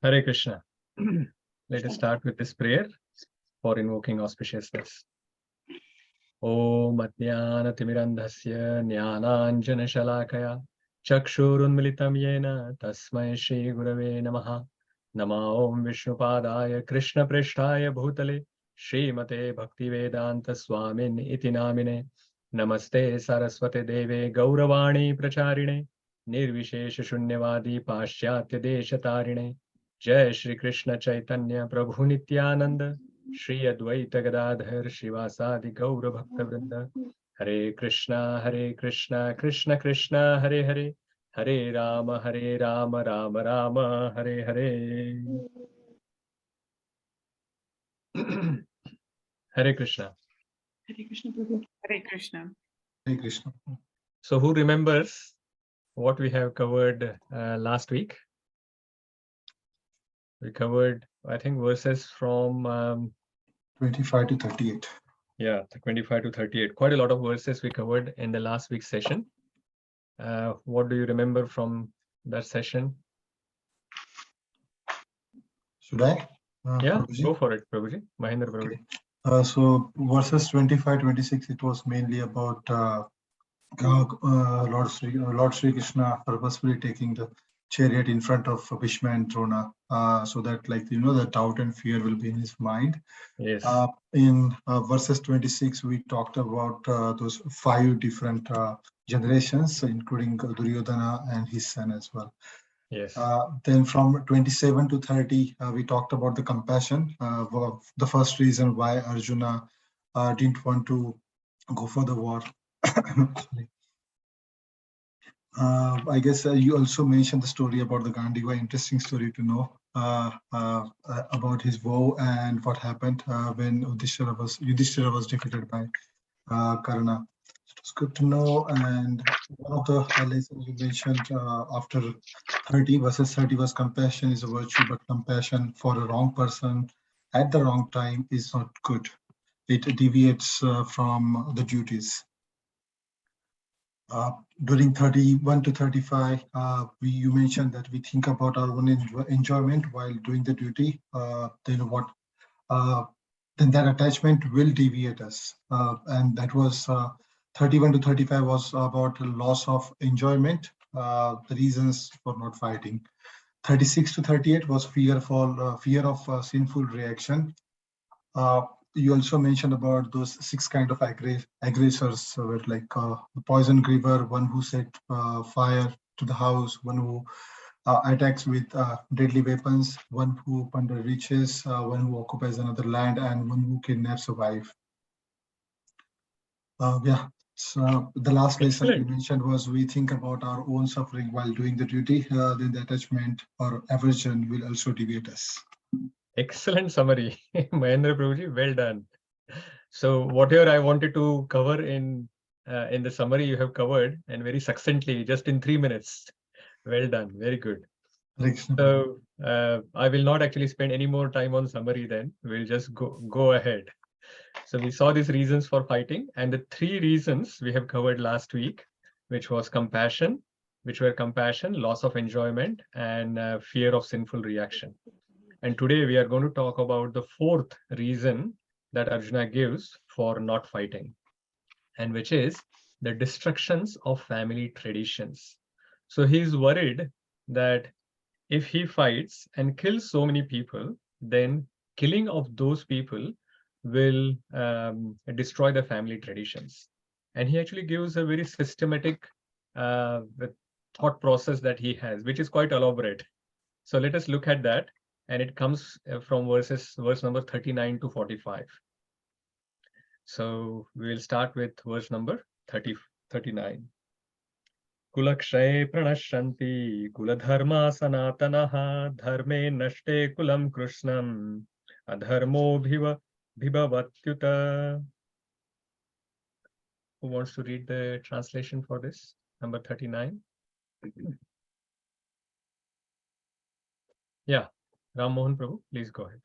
Hare Krishna. Let us start with this prayer for invoking auspiciousness. Om Ajnana Timirandhasya Jnananjana Shalakaya Chakshurunmilitam Yena Tasmai Shri Gurave Namaha. Nama Om Vishnupadaya Krishna Prishtaya Bhutale Srimate Bhaktivedanta Swamin Iti Namine. Namaste Saraswate Deve Gauravani Pracharine Nirvishesha Shunyavadi Paschatya Deshatarine. Jai Shri Krishna Chaitanya Prabhu Nityananda Shri Advaita Gadadhar Shivasadi Gaura Bhakta Vrinda. Hare Krishna Krishna Krishna Hare Hare Hare Rama Rama Rama Hare Hare. Hare Krishna. Hare Krishna Prabhu. Hare Krishna. Hare Krishna. So who remembers what we have covered last week? We covered, I think, verses from 25 to 38. Yeah, 25 to 38. Quite a lot of verses we covered in the last week's session. What do you remember from that session? Should I? Yeah, Prabhuji? go for it, Prabhuji. Mahendra Prabhuji. Okay. So verses 25, 26, it was mainly about Lord Sri Krishna purposefully taking the chariot in front of Bhishma and Drona, so that, like, the doubt and fear will be in his mind. Yes. In verses 26, we talked about those 5 different generations, including Duryodhana and his son as well. Yes. Then from 27 to 30, we talked about the compassion. The first reason why Arjuna didn't want to go for the war. Sorry. I guess you also mentioned the story about the Gandiva. Interesting story to know about his vow and what happened when Yudhishthira was defeated by Karna. It's good to know. And one of the lessons you mentioned after 30 verses 30 was compassion is a virtue, but compassion for a wrong person at the wrong time is not good. It deviates from the duties. During 31 to 35, you mentioned that we think about our own enjoyment while doing the duty. Then that attachment will deviate us. And that was 31 to 35 was about loss of enjoyment, the reasons for not fighting. 36 to 38 was fear of sinful reaction. You also mentioned about those 6 kind of aggressors, like the poison giver, one who set fire to the house, one who attacks with deadly weapons, one who plunder riches, one who occupies another land, and one who kidnaps a wife. So the last lesson you mentioned was we think about our own suffering while doing the duty, then the attachment or aversion will also deviate us. Excellent summary, Mahendra Prabhuji. Well done. So whatever I wanted to cover in the summary you have covered, and very succinctly, just in 3 minutes. Well done. Very good. So I will not actually spend any more time on summary then. We'll just go ahead. So we saw these reasons for fighting, and the 3 reasons we have covered last week, which were compassion, loss of enjoyment, and fear of sinful reaction. And today we are going to talk about the 4th reason that Arjuna gives for not fighting, and which is the destructions of family traditions. So he is worried that if he fights and kills so many people, then killing of those people will destroy the family traditions. And he actually gives a very systematic thought process that he has, which is quite elaborate. So let us look at that. And it comes from verse number 39 to 45. So we will start with verse number 39. Kulakshay pranashanti kuladharma sanatanaha dharme nashte kulam krishnam adharmo bhibavatyuta. Who wants to read the translation for this? Number 39. Yeah, Ram Mohan Prabhu, please go ahead.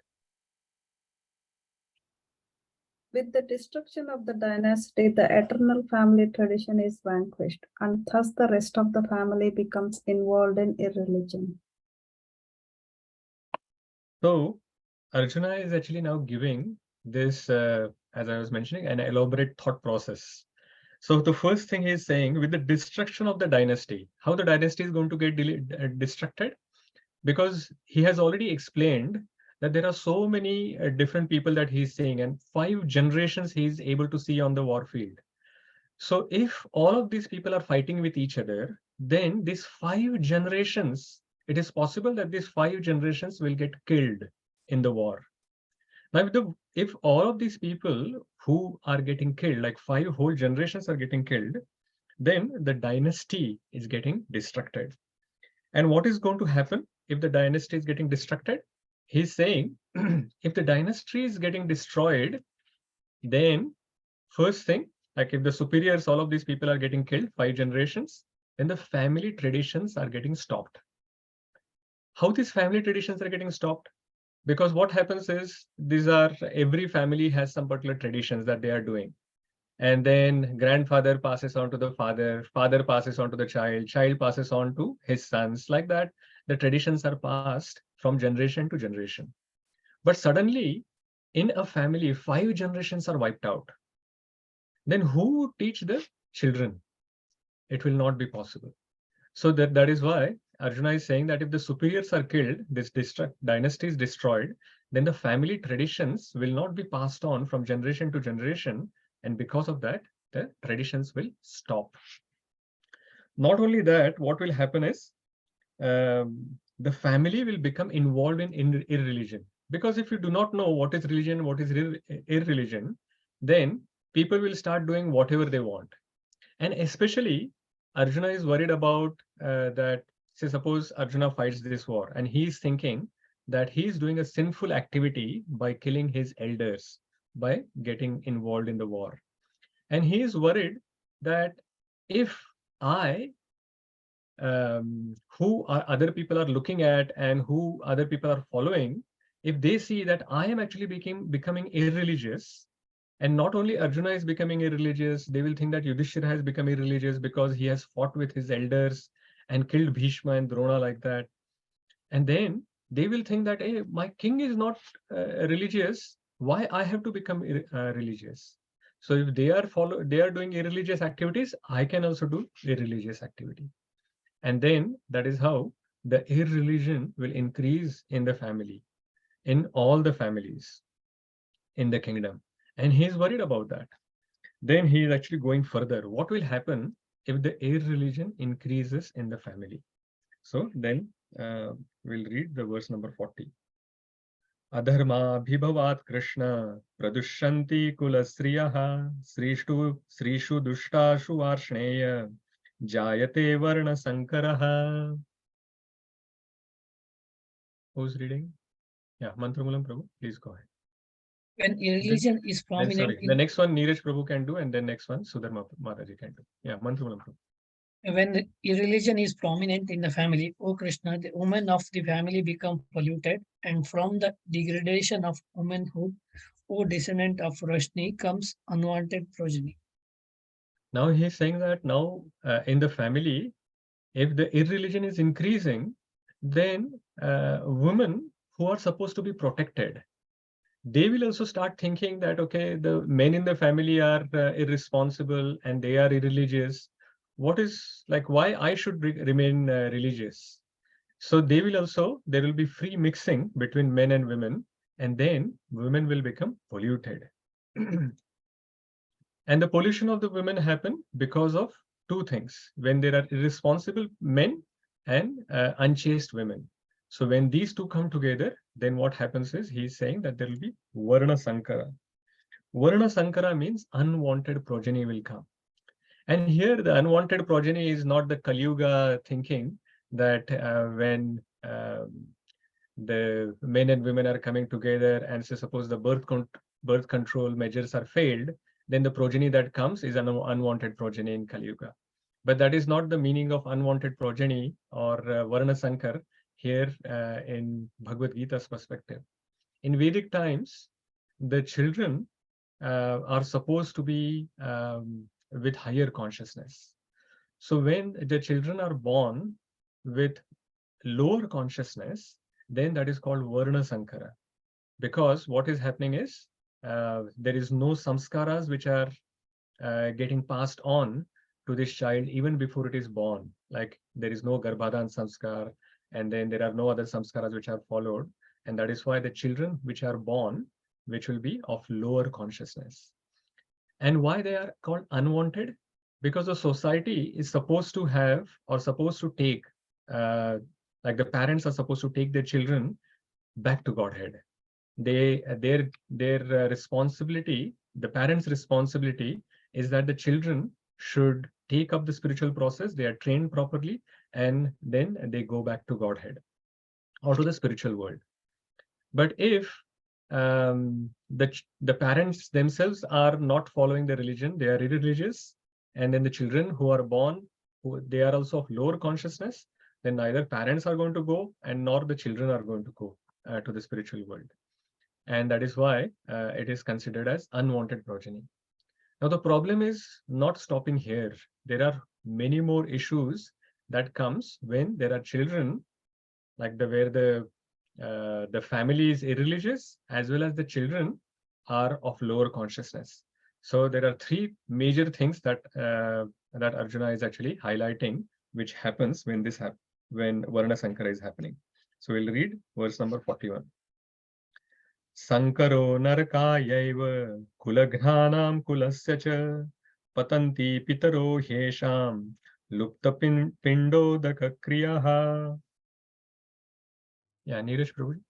With the destruction of the dynasty, the eternal family tradition is vanquished, and thus the rest of the family becomes involved in irreligion. So Arjuna is actually now giving this, as I was mentioning, an elaborate thought process. So the first thing he's saying, with the destruction of the dynasty, how the dynasty is going to get destructed? Because he has already explained that there are so many different people that he's seeing, and 5 generations he's able to see on the war field. So if all of these people are fighting with each other, then these 5 generations, it is possible that these 5 generations will get killed in the war. Now, if all of these people who are getting killed, like 5 whole generations are getting killed, then the dynasty is getting destructed. And what is going to happen if the dynasty is getting destructed? He's saying, if the dynasty is getting destroyed, then first thing, like if the superiors, all of these people are getting killed, 5 generations, then the family traditions are getting stopped. How these family traditions are getting stopped? Because what happens is, every family has some particular traditions that they are doing. And then grandfather passes on to the father, father passes on to the child, child passes on to his sons. Like that, the traditions are passed from generation to generation. But suddenly, in a family, 5 generations are wiped out. Then who teach the children? It will not be possible. So that is why Arjuna is saying that if the superiors are killed, this dynasty is destroyed, then the family traditions will not be passed on from generation to generation. And because of that, the traditions will stop. Not only that, what will happen is the family will become involved in irreligion. Because if you do not know what is religion, what is irreligion, then people will start doing whatever they want. And especially, Arjuna is worried about that, say, suppose Arjuna fights this war, and he's thinking that he's doing a sinful activity by killing his elders, by getting involved in the war. And he is worried that if who other people are looking at and who other people are following, if they see that I am actually becoming irreligious, and not only Arjuna is becoming irreligious, they will think that Yudhishthira has become irreligious because he has fought with his elders and killed Bhishma and Drona like that. And then they will think that, hey, my king is not religious. Why I have to become religious? So if they are doing irreligious activities, I can also do irreligious activity. And then that is how the irreligion will increase in the family, in all the families in the kingdom. And he is worried about that. Then he is actually going further. What will happen if the irreligion increases in the family? So then we'll read the verse number 40. Adharma bhibhavat Krishna pradushyanti kulasriyaha srishu dushtashu varshneya jayate varna sankaraha. Who's reading? Yeah, Mantramulam Prabhu, please go ahead. When irreligion is Then, prominent sorry, the next one Neeraj Prabhu can do, and then next one Sudharma Mataji can do. Yeah, Mantramulam Prabhu. when irreligion is prominent in the family, O Krishna, the women of the family become polluted, and from the degradation of womanhood, O descendant of Rashni, comes unwanted progeny. Now he's saying that now in the family, if the irreligion is increasing, then women who are supposed to be protected, they will also start thinking that, okay, the men in the family are irresponsible and they are irreligious. What is, like, why I should remain religious? So there will be free mixing between men and women, and then women will become polluted. And the pollution of the women happen because of 2 things: when there are irresponsible men and unchaste women. So when these 2 come together, then what happens is, he's saying that there will be Varna Sankara. Varna Sankara means unwanted progeny will come. And here the unwanted progeny is not the Kali Yuga thinking that when the men and women are coming together and say, suppose the birth control measures are failed, then the progeny that comes is an unwanted progeny in Kali Yuga. But that is not the meaning of unwanted progeny or Varna Sankar here in Bhagavad Gita's perspective. In Vedic times, the children are supposed to be with higher consciousness. So when the children are born with lower consciousness, then that is called Varna Sankara. Because what is happening is there is no samskaras which are getting passed on to this child even before it is born. Like there is no Garbhadan samskar, and then there are no other samskaras which are followed. And that is why the children which are born, which will be of lower consciousness. And why they are called unwanted? Because the society is supposed to have or supposed to take, like the parents are supposed to take their children back to Godhead. Their responsibility, the parents' responsibility is that the children should take up the spiritual process, they are trained properly, and then they go back to Godhead or to the spiritual world. But if the parents themselves are not following the religion, they are irreligious, and then the children who are born, they are also of lower consciousness, then neither parents are going to go and nor the children are going to go to the spiritual world. And that is why it is considered as unwanted progeny. Now, the problem is not stopping here. There are many more issues that comes when there are children, like where the family is irreligious, as well as the children are of lower consciousness. So there are three major things that that Arjuna is actually highlighting, which happens when when Varna Sankara is happening. So we'll read verse number 41. Sankaro narakayaiva kulagnanam kulasya cha patanti pitaro hyesham lupta pindodaka kriyaha. Yeah, Neeraj Prabhuji.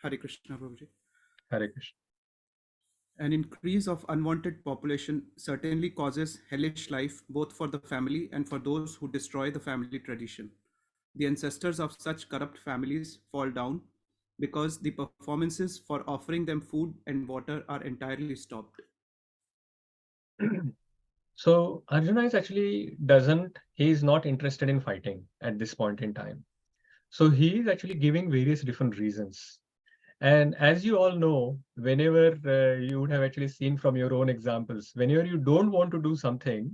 Hare Krishna, Prabhuji. Hare Krishna. An increase of unwanted population certainly causes hellish life both for the family and for those who destroy the family tradition. The ancestors of such corrupt families fall down because the performances for offering them food and water are entirely stopped. So Arjuna is actually he is not interested in fighting at this point in time. So he is actually giving various different reasons. And as you all know, whenever you would have actually seen from your own examples, whenever you don't want to do something,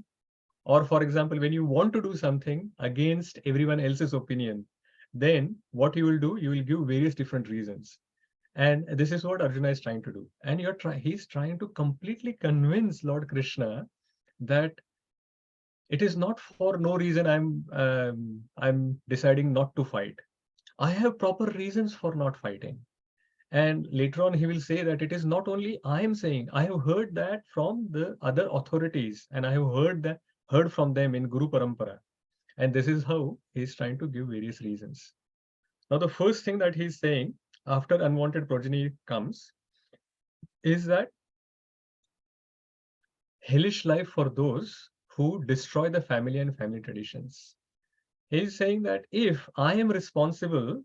or for example, when you want to do something against everyone else's opinion, then what you will do, you will give various different reasons. And this is what Arjuna is trying to do. And he's trying to completely convince Lord Krishna that it is not for no reason I'm deciding not to fight. I have proper reasons for not fighting. And later on, he will say that it is not only I am saying, I have heard that from the other authorities, and I have heard from them in Guru Parampara. And this is how he's trying to give various reasons. Now, the first thing that he's saying after unwanted progeny comes is that hellish life for those who destroy the family and family traditions. He's saying that if I am responsible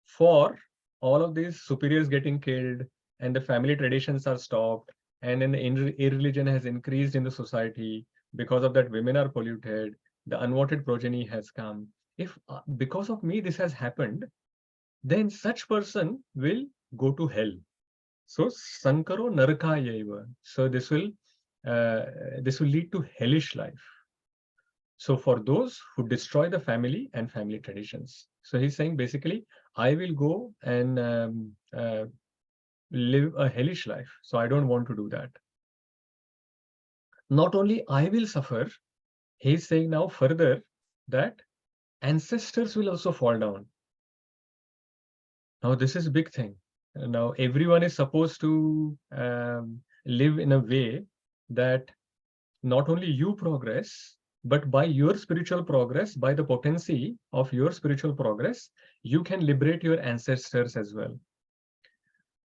for all of these superiors getting killed and the family traditions are stopped, and then the irreligion has increased in the society, because of that women are polluted, the unwanted progeny has come. If because of me this has happened, then such person will go to hell. So Sankaro Narakayaiva. So this will lead to hellish life. So for those who destroy the family and family traditions. So he's saying basically, I will go and live a hellish life. So I don't want to do that. Not only I will suffer, he's saying now further that ancestors will also fall down. Now this is a big thing. Now everyone is supposed to live in a way that not only you progress, but by your spiritual progress, by the potency of your spiritual progress, you can liberate your ancestors as well.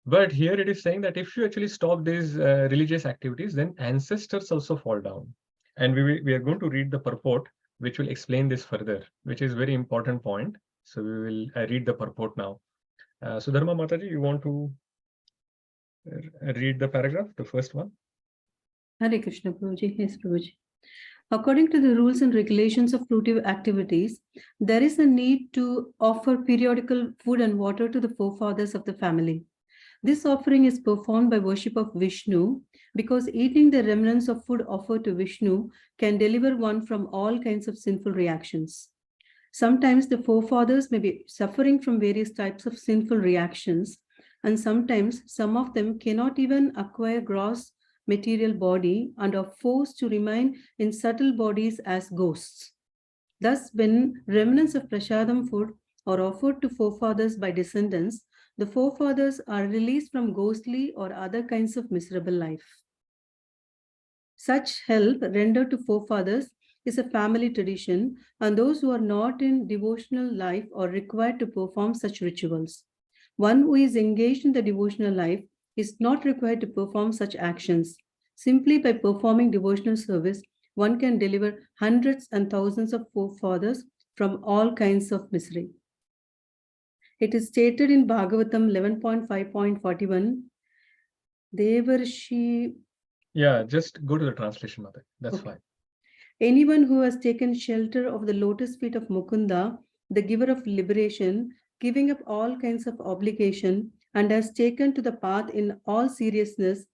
But here it is saying that if you actually stop these religious activities, then ancestors also fall down. And we are going to read the purport, which will explain this further, which is a very important point. So we will read the purport now. So Dharma Mataji, you want to read the paragraph, the first one? Hare Krishna, Prabhuji. Yes, Prabhuji. According to the rules and regulations of fruitive activities, there is a need to offer periodical food and water to the forefathers of the family. This offering is performed by worship of Vishnu because eating the remnants of food offered to Vishnu can deliver one from all kinds of sinful reactions. Sometimes the forefathers may be suffering from various types of sinful reactions, and sometimes some of them cannot even acquire gross material body and are forced to remain in subtle bodies as ghosts. Thus, when remnants of prasadam food are offered to forefathers by descendants, the forefathers are released from ghostly or other kinds of miserable life. Such help rendered to forefathers is a family tradition, and those who are not in devotional life are required to perform such rituals. One who is engaged in the devotional life is not required to perform such actions. Simply by performing devotional service, one can deliver hundreds and thousands of forefathers from all kinds of misery. It is stated in Bhagavatam 11.5.41, Devarshi. Yeah, just go to the translation, Mother. That's Okay. fine. Anyone who has taken shelter of the lotus feet of Mukunda, the giver of liberation, giving up all kinds of obligation, and has taken to the path in all seriousness,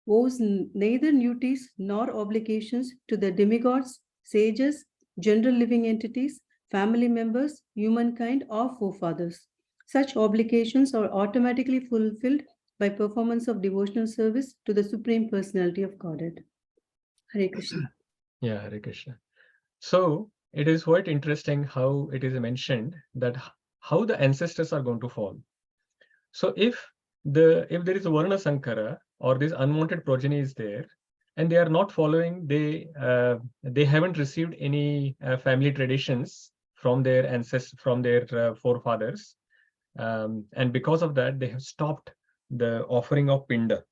owes neither duties nor obligations to the demigods, sages, general living entities, family members, humankind, or forefathers. Such obligations are automatically fulfilled by performance of devotional service to the Supreme Personality of Godhead. Hare Krishna. Yeah, Hare Krishna. So it is quite interesting how it is mentioned that how the ancestors are going to fall. So if there is a Varna Sankara or this unwanted progeny is there, and they are not following, they haven't received any family traditions from their ancestors, from their forefathers, and because of that, they have stopped the offering of pinda.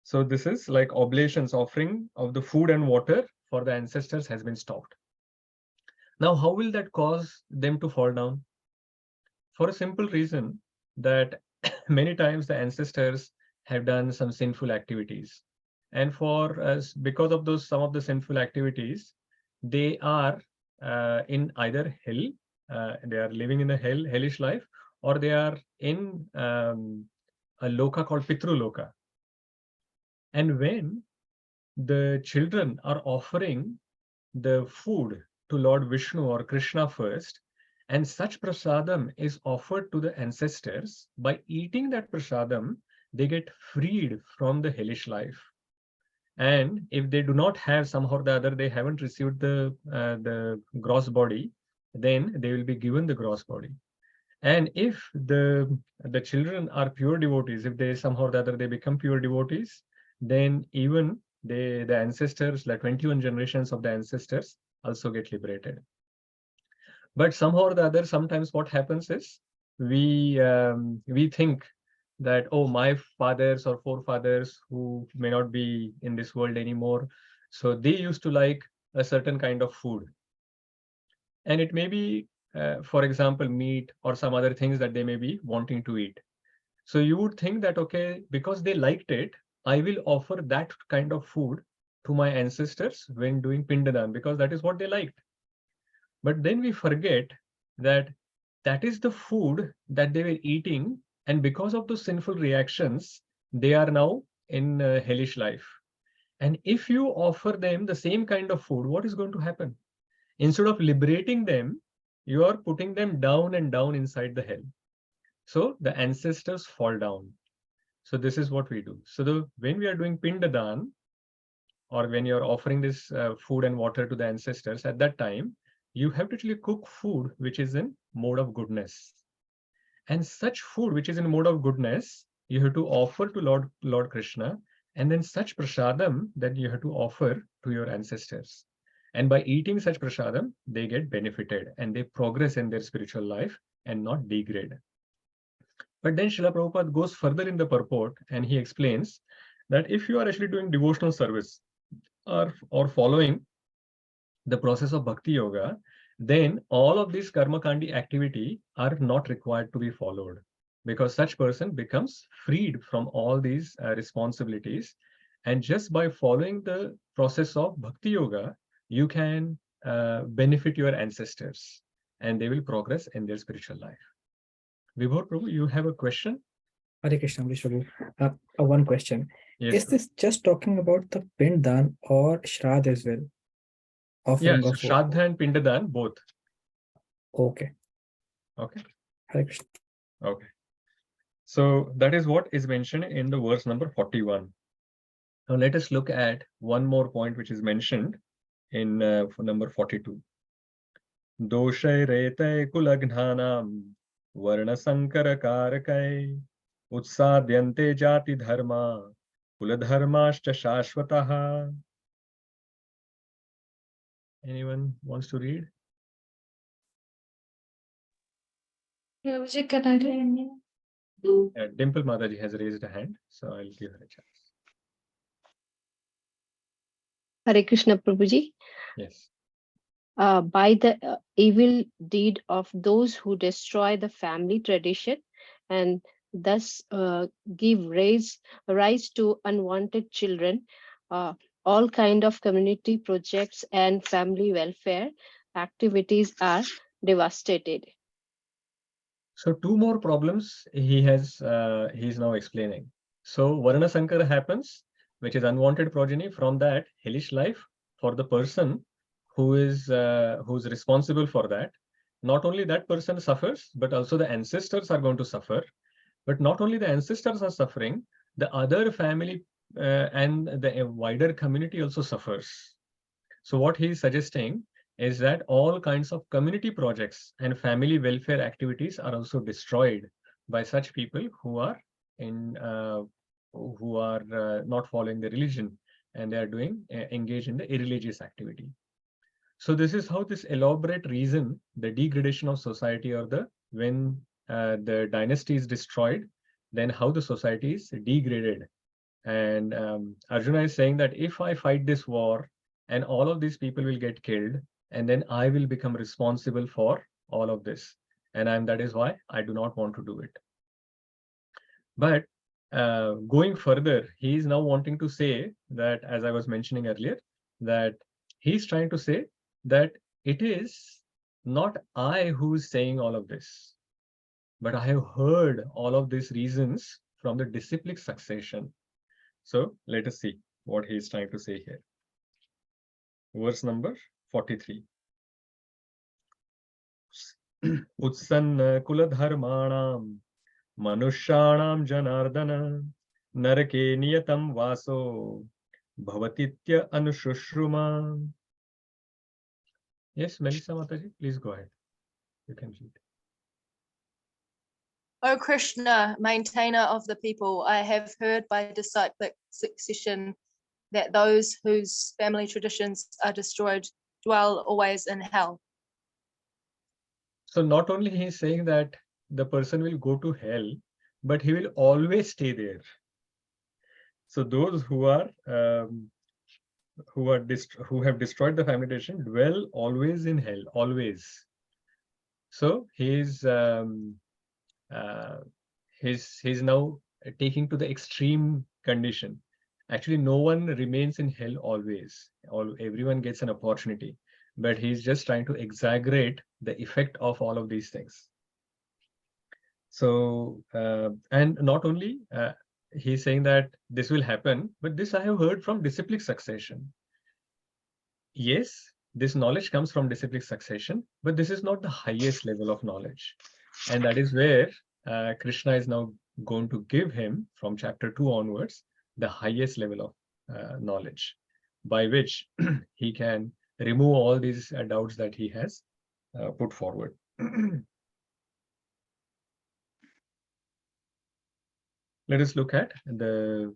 So this is like oblations, offering of the food and water for the ancestors has been stopped. Now, how will that cause them to fall down? For a simple reason that many times the ancestors have done some sinful activities. And for us, because of those, some of the sinful activities, they are in either hell, they are living in a hellish life, or they are in a loka called Pitru Loka. And when the children are offering the food to Lord Vishnu or Krishna first, and such prasadam is offered to the ancestors, by eating that prasadam, they get freed from the hellish life. And if they do not have, somehow or the other, they haven't received the gross body, then they will be given the gross body. And if the children are pure devotees, if they somehow or the other they become pure devotees, then even the ancestors, like 21 generations of the ancestors, also get liberated. But somehow or the other, sometimes what happens is we think that, oh, my fathers or forefathers who may not be in this world anymore, so they used to like a certain kind of food, and it may be for example, meat or some other things that they may be wanting to eat. So you would think that, okay, because they liked it, I will offer that kind of food to my ancestors when doing Pindadan, because that is what they liked. But then we forget that that is the food that they were eating, and because of those sinful reactions, they are now in hellish life. And if you offer them the same kind of food, what is going to happen? Instead of liberating them, you are putting them down and down inside the hell. So the ancestors fall down. So this is what we do. So when we are doing Pindadan, or when you're offering this food and water to the ancestors, at that time, you have to actually cook food which is in mode of goodness. And such food which is in mode of goodness, you have to offer to Lord Krishna, and then such prasadam that you have to offer to your ancestors. And by eating such prasadam, they get benefited and they progress in their spiritual life and not degrade. But then Srila Prabhupada goes further in the purport, and he explains that if you are actually doing devotional service or following the process of bhakti yoga, then all of these karma kandi activity are not required to be followed, because such person becomes freed from all these responsibilities. And just by following the process of bhakti yoga, you can benefit your ancestors and they will progress in their spiritual life. Vibhor Prabhu, you have a question? Hare Krishna, Ambarish Prabhu. One question. Yes. Is this just talking about the Pindan or Shraddh as well? Yeah, Offering so of food. Shraddha and Pindadan, both. Okay. Okay. Hare Krishna. Okay. So that is what is mentioned in the verse number 41. Now let us look at one more point which is mentioned in number 42. Doshay rete kulaghnanam varna sankara karakai utsadyante jati dharma kuladharmascha shashvataha. Anyone wants to read? Dimple Mataji has raised a hand, so I'll give her a chance. Hare Krishna Prabhuji. Yes. By the evil deed of those who destroy the family tradition and thus give rise to unwanted children, all kind of community projects and family welfare activities are devastated. So two more problems he is now explaining. So Varna Sankara happens, which is unwanted progeny. From that, hellish life for the person who is who's responsible for that. Not only that person suffers, but also the ancestors are going to suffer. But not only the ancestors are suffering, the other family and the wider community also suffers. So what he is suggesting is that all kinds of community projects and family welfare activities are also destroyed by such people who are not following the religion, and they are doing engage in the irreligious activity. So this is how this elaborate reason, the degradation of society, or when the dynasty is destroyed, then how the society is degraded. And Arjuna is saying that if I fight this war and all of these people will get killed, and then I will become responsible for all of this. And that is why I do not want to do it. But going further, he is now wanting to say that, as I was mentioning earlier, that he's trying to say that it is not I who is saying all of this, but I have heard all of these reasons from the disciplic succession. So let us see what he is trying to say here. Verse number 43. Utsanna kuladharmanam manushanam janardana narake niyatam vaso bhavatitya anushrushruma. Yes, Melissa Mataji, please go ahead. You can read. O Krishna, maintainer of the people, I have heard by disciplic succession that those whose family traditions are destroyed dwell always in hell. So not only he is saying that the person will go to hell, but he will always stay there. So those who have destroyed the family tradition dwell always in hell, always. So he's now taking to the extreme condition. Actually, no one remains in hell always. Everyone gets an opportunity, but he's just trying to exaggerate the effect of all of these things. So, and not only he's saying that this will happen, but this I have heard from disciplic succession. Yes, this knowledge comes from disciplic succession, but this is not the highest level of knowledge. And that is where Krishna is now going to give him, from chapter 2 onwards, the highest level of knowledge, by which he can remove all these doubts that he has put forward. Let us look at the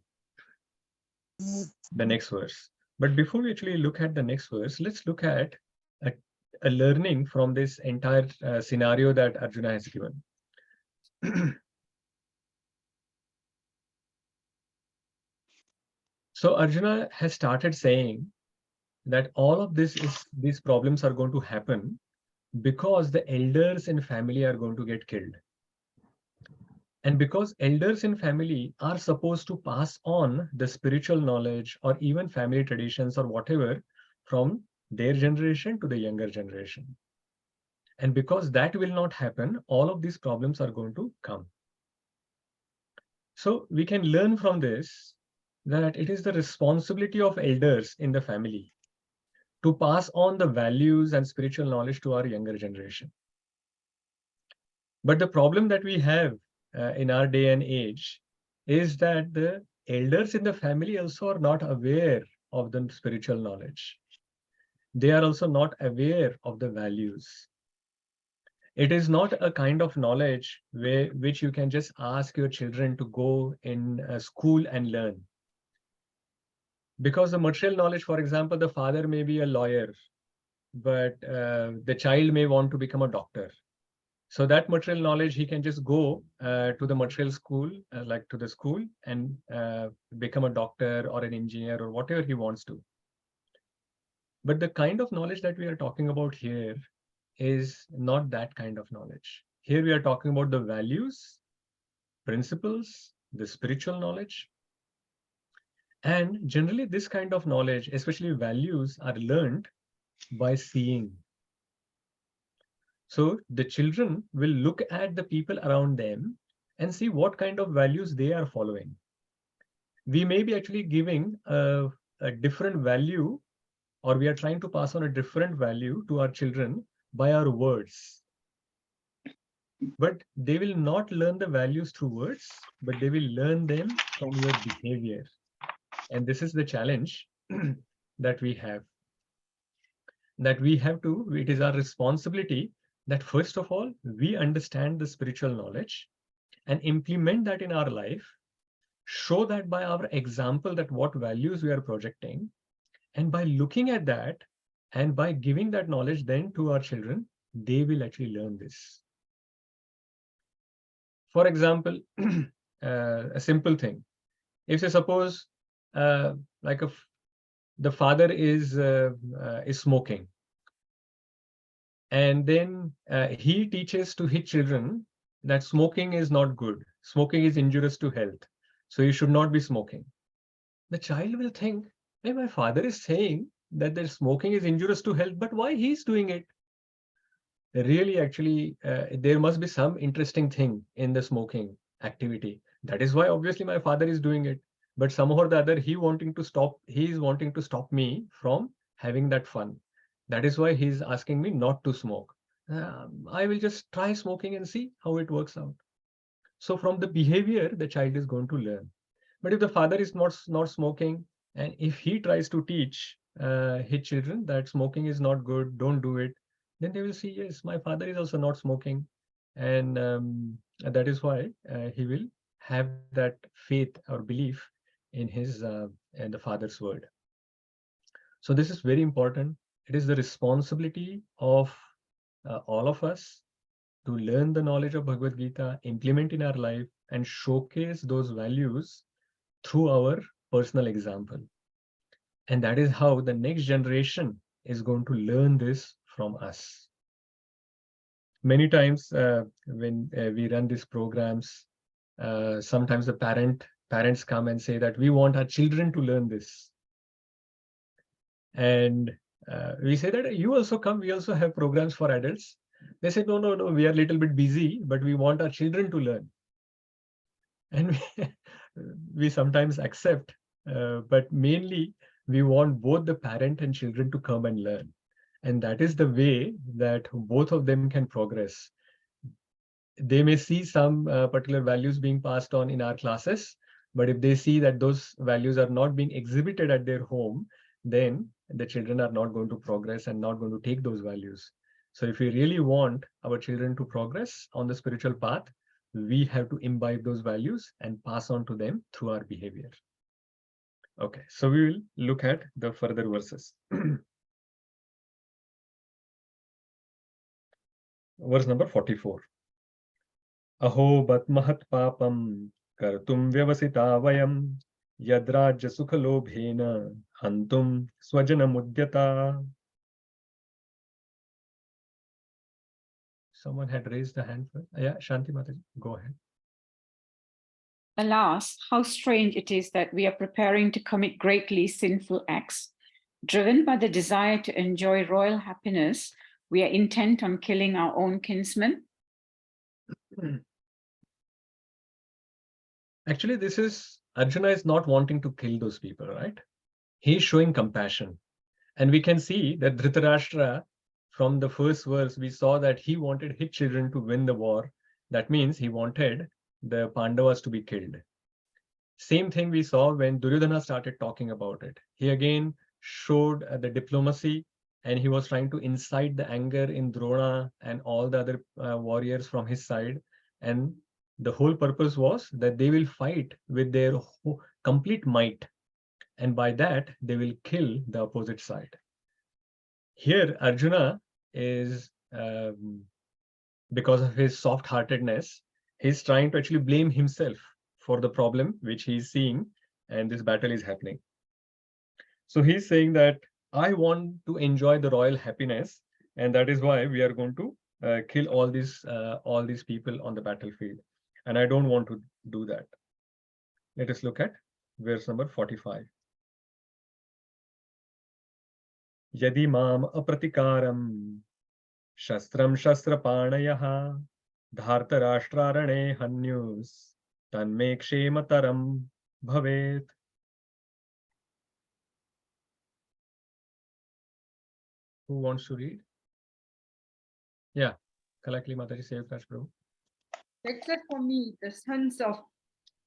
next verse. But before we actually look at the next verse, let's look at a learning from this entire scenario that Arjuna has given. So Arjuna has started saying that all of these problems are going to happen because the elders in family are going to get killed. And because elders in family are supposed to pass on the spiritual knowledge or even family traditions or whatever from their generation to the younger generation. And because that will not happen, all of these problems are going to come. So we can learn from this that it is the responsibility of elders in the family to pass on the values and spiritual knowledge to our younger generation. But the problem that we have in our day and age is that the elders in the family also are not aware of the spiritual knowledge. They are also not aware of the values. It is not a kind of knowledge which you can just ask your children to go in a school and learn. Because the material knowledge, for example, the father may be a lawyer, but the child may want to become a doctor. So that material knowledge, he can just go to the material school, like to the school, and become a doctor or an engineer or whatever he wants to. But the kind of knowledge that we are talking about here is not that kind of knowledge. Here we are talking about the values, principles, the spiritual knowledge. And generally this kind of knowledge, especially values, are learned by seeing. So the children will look at the people around them and see what kind of values they are following. We may be actually giving a different value, or we are trying to pass on a different value to our children by our words. But they will not learn the values through words, but they will learn them from your behavior. And this is the challenge that we have. It is our responsibility that first of all, we understand the spiritual knowledge and implement that in our life, show that by our example that what values we are projecting, and by looking at that and by giving that knowledge then to our children, they will actually learn this. For example, a simple thing. If say suppose the father is smoking, and then he teaches to his children that smoking is not good, smoking is injurious to health, so you should not be smoking. The child will think, hey, my father is saying that the smoking is injurious to health, but why he's doing it? Really, actually, there must be some interesting thing in the smoking activity. That is why obviously my father is doing it. But somehow or the other, he is wanting to stop me from having that fun. That is why he's asking me not to smoke. I will just try smoking and see how it works out. So from the behavior, the child is going to learn. But if the father is not smoking, and if he tries to teach his children that smoking is not good, don't do it, then they will see, yes, my father is also not smoking. And that is why he will have that faith or belief in in the father's word. So this is very important. It is the responsibility of all of us to learn the knowledge of Bhagavad Gita, implement in our life, and showcase those values through our personal example. And that is how the next generation is going to learn this from us. Many times when we run these programs, sometimes the parents come and say that we want our children to learn this. And we say that you also come, we also have programs for adults. They say, no, we are a little bit busy, but we want our children to learn. And we sometimes accept, but mainly we want both the parent and children to come and learn. And that is the way that both of them can progress. They may see some particular values being passed on in our classes, but if they see that those values are not being exhibited at their home, then the children are not going to progress and not going to take those values. So if we really want our children to progress on the spiritual path, we have to imbibe those values and pass on to them through our behavior. Okay, so we will look at the further verses. Verse number 44. Aho bat mahat papam kartum vyavasita vayam yadrajya sukhalobhena hantum swajana mudyata. Someone had raised the hand. Yeah, Shanti Mataji, go ahead. Alas, how strange it is that we are preparing to commit greatly sinful acts. Driven by the desire to enjoy royal happiness, we are intent on killing our own kinsmen. Actually, this is Arjuna is not wanting to kill those people, right? He's showing compassion. And we can see that Dhritarashtra, from the first verse, we saw that he wanted his children to win the war That means he wanted the Pandavas to be killed. Same thing we saw when Duryodhana started talking about it. He again showed the diplomacy, and he was trying to incite the anger in Drona and all the other warriors from his side. And the whole purpose was that they will fight with their complete might. And by that, they will kill the opposite side. Here, Arjuna is, because of his soft-heartedness, he's trying to actually blame himself for the problem which he's seeing, and this battle is happening. So he's saying that I want to enjoy the royal happiness, and that is why we are going to kill all these people on the battlefield, and I don't want to do that. Let us look at verse number 45. Yadi mam apratikaram shastram shastrapanayah dhartarashtrarane hanyus tanme kshemataram bhavet. Who wants to read? Yeah, correctly, Mataji, say it, Prabhu. Except for me, the sons of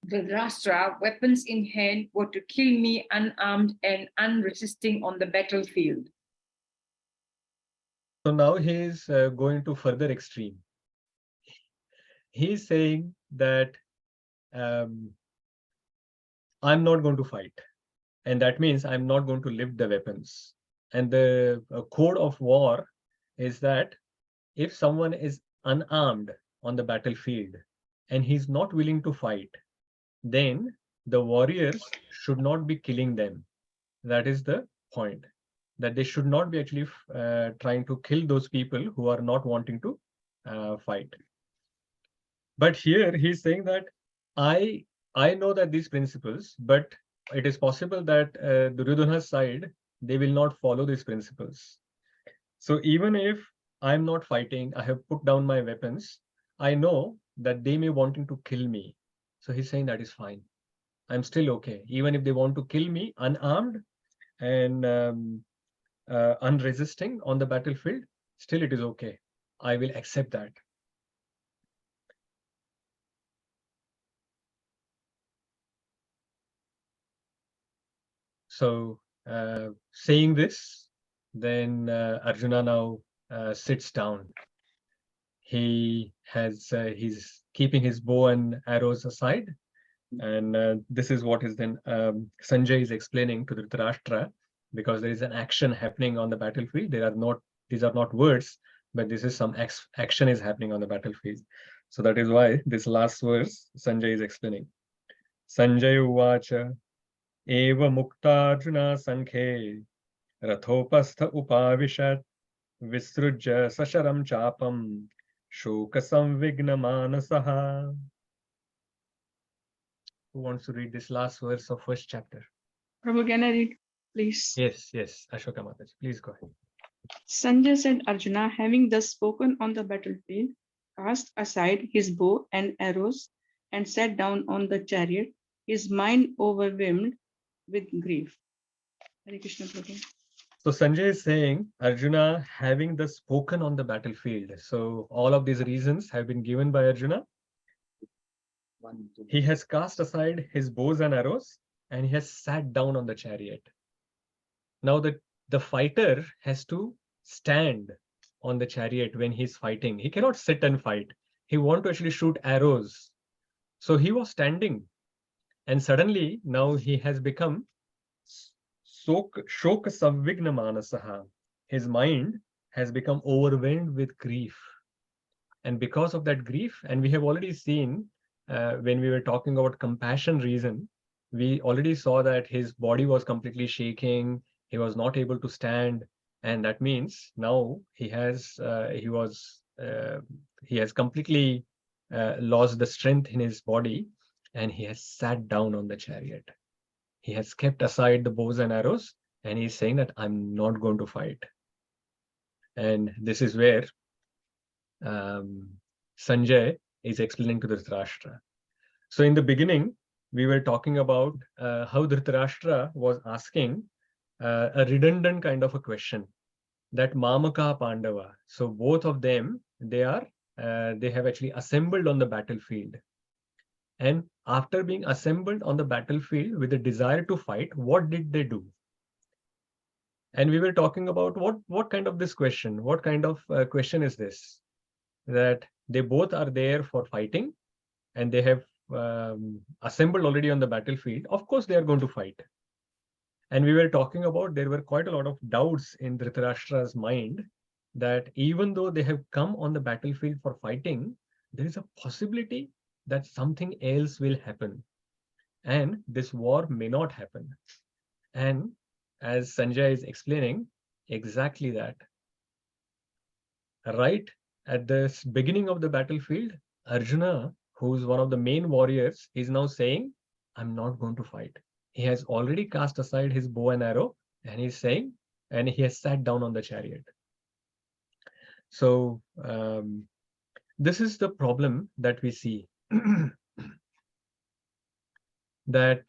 Dhritarashtra, weapons in hand, were to kill me unarmed and unresisting on the battlefield. So now he is going to further extreme. He is saying that I'm not going to fight, and that means I'm not going to lift the weapons. And the code of war is that if someone is unarmed on the battlefield and he's not willing to fight, then the warriors should not be killing them. That is the point, that they should not be actually trying to kill those people who are not wanting to fight. But here he's saying that I know that these principles, but it is possible that Duryodhana's side, they will not follow these principles. So even if I'm not fighting, I have put down my weapons, I know that they may wanting to kill me. So he's saying that is fine. I'm still okay. Even if they want to kill me unarmed and unresisting on the battlefield, still it is okay. I will accept that. So saying this, then Arjuna now sits down. He's keeping his bow and arrows aside, and this is what is then Sanjay is explaining to Dhritarashtra, because there is an action happening on the battlefield. These are not words, but this is some action is happening on the battlefield. So that is why this last verse Sanjay is explaining. Sanjay uvacha eva muktarjuna sankhe rathopastha upavishat visrujya sasharam chapam shoka samvigna manasaha. Who wants to read this last verse of first chapter? Prabhu, can I read, please? Yes, Ashoka Mataji, please go ahead. Sanjay said, Arjuna, having thus spoken on the battlefield, cast aside his bow and arrows and sat down on the chariot, his mind overwhelmed with grief. Hare Krishna, Prabhu. So Sanjay is saying, Arjuna, having thus spoken on the battlefield. So all of these reasons have been given by Arjuna. He has cast aside his bows and arrows and he has sat down on the chariot. Now the fighter has to stand on the chariot when he's fighting. He cannot sit and fight. He wants to actually shoot arrows. So he was standing, and suddenly now he has become shoka savigna manasaha. His mind has become overwhelmed with grief. And because of that grief, and we have already seen when we were talking about compassion reason, we already saw that his body was completely shaking. He was not able to stand. And that means now he has completely lost the strength in his body, and he has sat down on the chariot. He has kept aside the bows and arrows, and he's saying that I'm not going to fight. And this is where Sanjay is explaining to Dhritarashtra. So in the beginning, we were talking about how Dhritarashtra was asking a redundant kind of a question, that Mamaka Pandava. So both of them, they are they have actually assembled on the battlefield. And after being assembled on the battlefield with a desire to fight, what did they do? And we were talking about what kind of this question, what kind of question is this? That they both are there for fighting and they have assembled already on the battlefield. Of course, they are going to fight. And we were talking about there were quite a lot of doubts in Dhritarashtra's mind that even though they have come on the battlefield for fighting, there is a possibility that something else will happen and this war may not happen. And as Sanjay is explaining, exactly that. Right at the beginning of the battlefield, Arjuna, who's one of the main warriors, is now saying, I'm not going to fight. He has already cast aside his bow and arrow and he's saying, and he has sat down on the chariot. So this is the problem that we see. That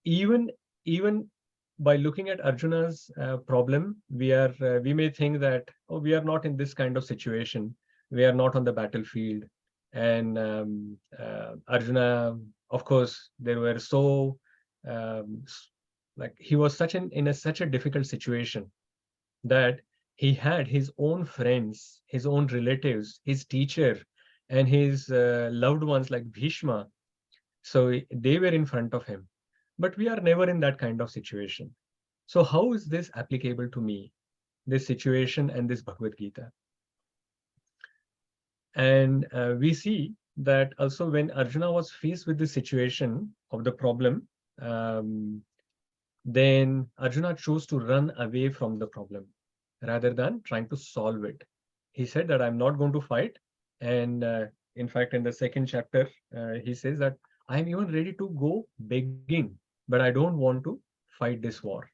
even by looking at Arjuna's problem, we may think that, oh, we are not in this kind of situation. We are not on the battlefield. And Arjuna, of course, there were so like he was in such a difficult situation that he had his own friends, his own relatives, his teacher, and his loved ones like Bhishma. So they were in front of him. But we are never in that kind of situation. So how is this applicable to me, this situation and this Bhagavad Gita? And we see that also when Arjuna was faced with the situation of the problem, then Arjuna chose to run away from the problem rather than trying to solve it. He said that I'm not going to fight. And in fact, in the second chapter, he says that I'm even ready to go begging, but I don't want to fight this war.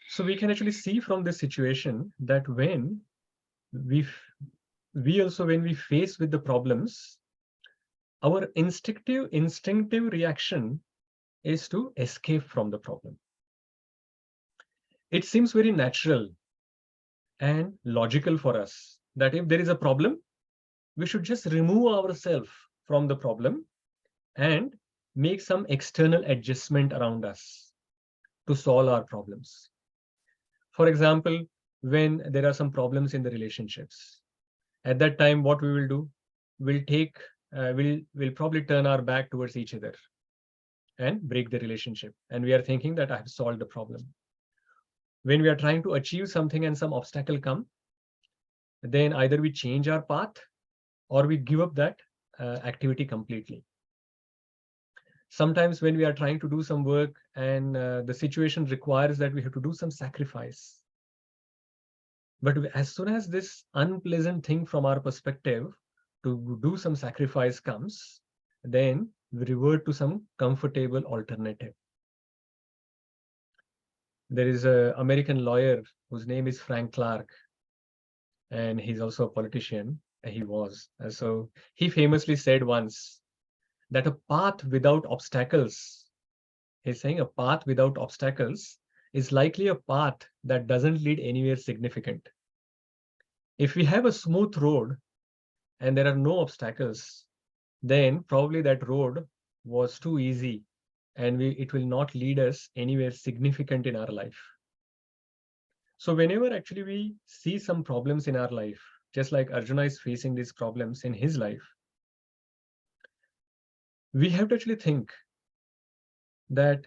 So we can actually see from this situation that when we also, when we face with the problems, our instinctive reaction is to escape from the problem. It seems very natural and logical for us that if there is a problem, we should just remove ourselves from the problem and make some external adjustment around us to solve our problems. For example, when there are some problems in the relationships, at that time, what we will do, we'll probably turn our back towards each other and break the relationship. And we are thinking that I have solved the problem. When we are trying to achieve something and some obstacle come, then either we change our path or we give up that activity completely. Sometimes when we are trying to do some work and the situation requires that we have to do some sacrifice. But as soon as this unpleasant thing from our perspective to do some sacrifice comes, then we revert to some comfortable alternative. There is an American lawyer whose name is Frank Clark, and he's also a politician. He was. So he famously said once that a path without obstacles, he's saying a path without obstacles is likely a path that doesn't lead anywhere significant. If we have a smooth road and there are no obstacles, then probably that road was too easy and it will not lead us anywhere significant in our life. So whenever actually we see some problems in our life, just like Arjuna is facing these problems in his life, we have to actually think that,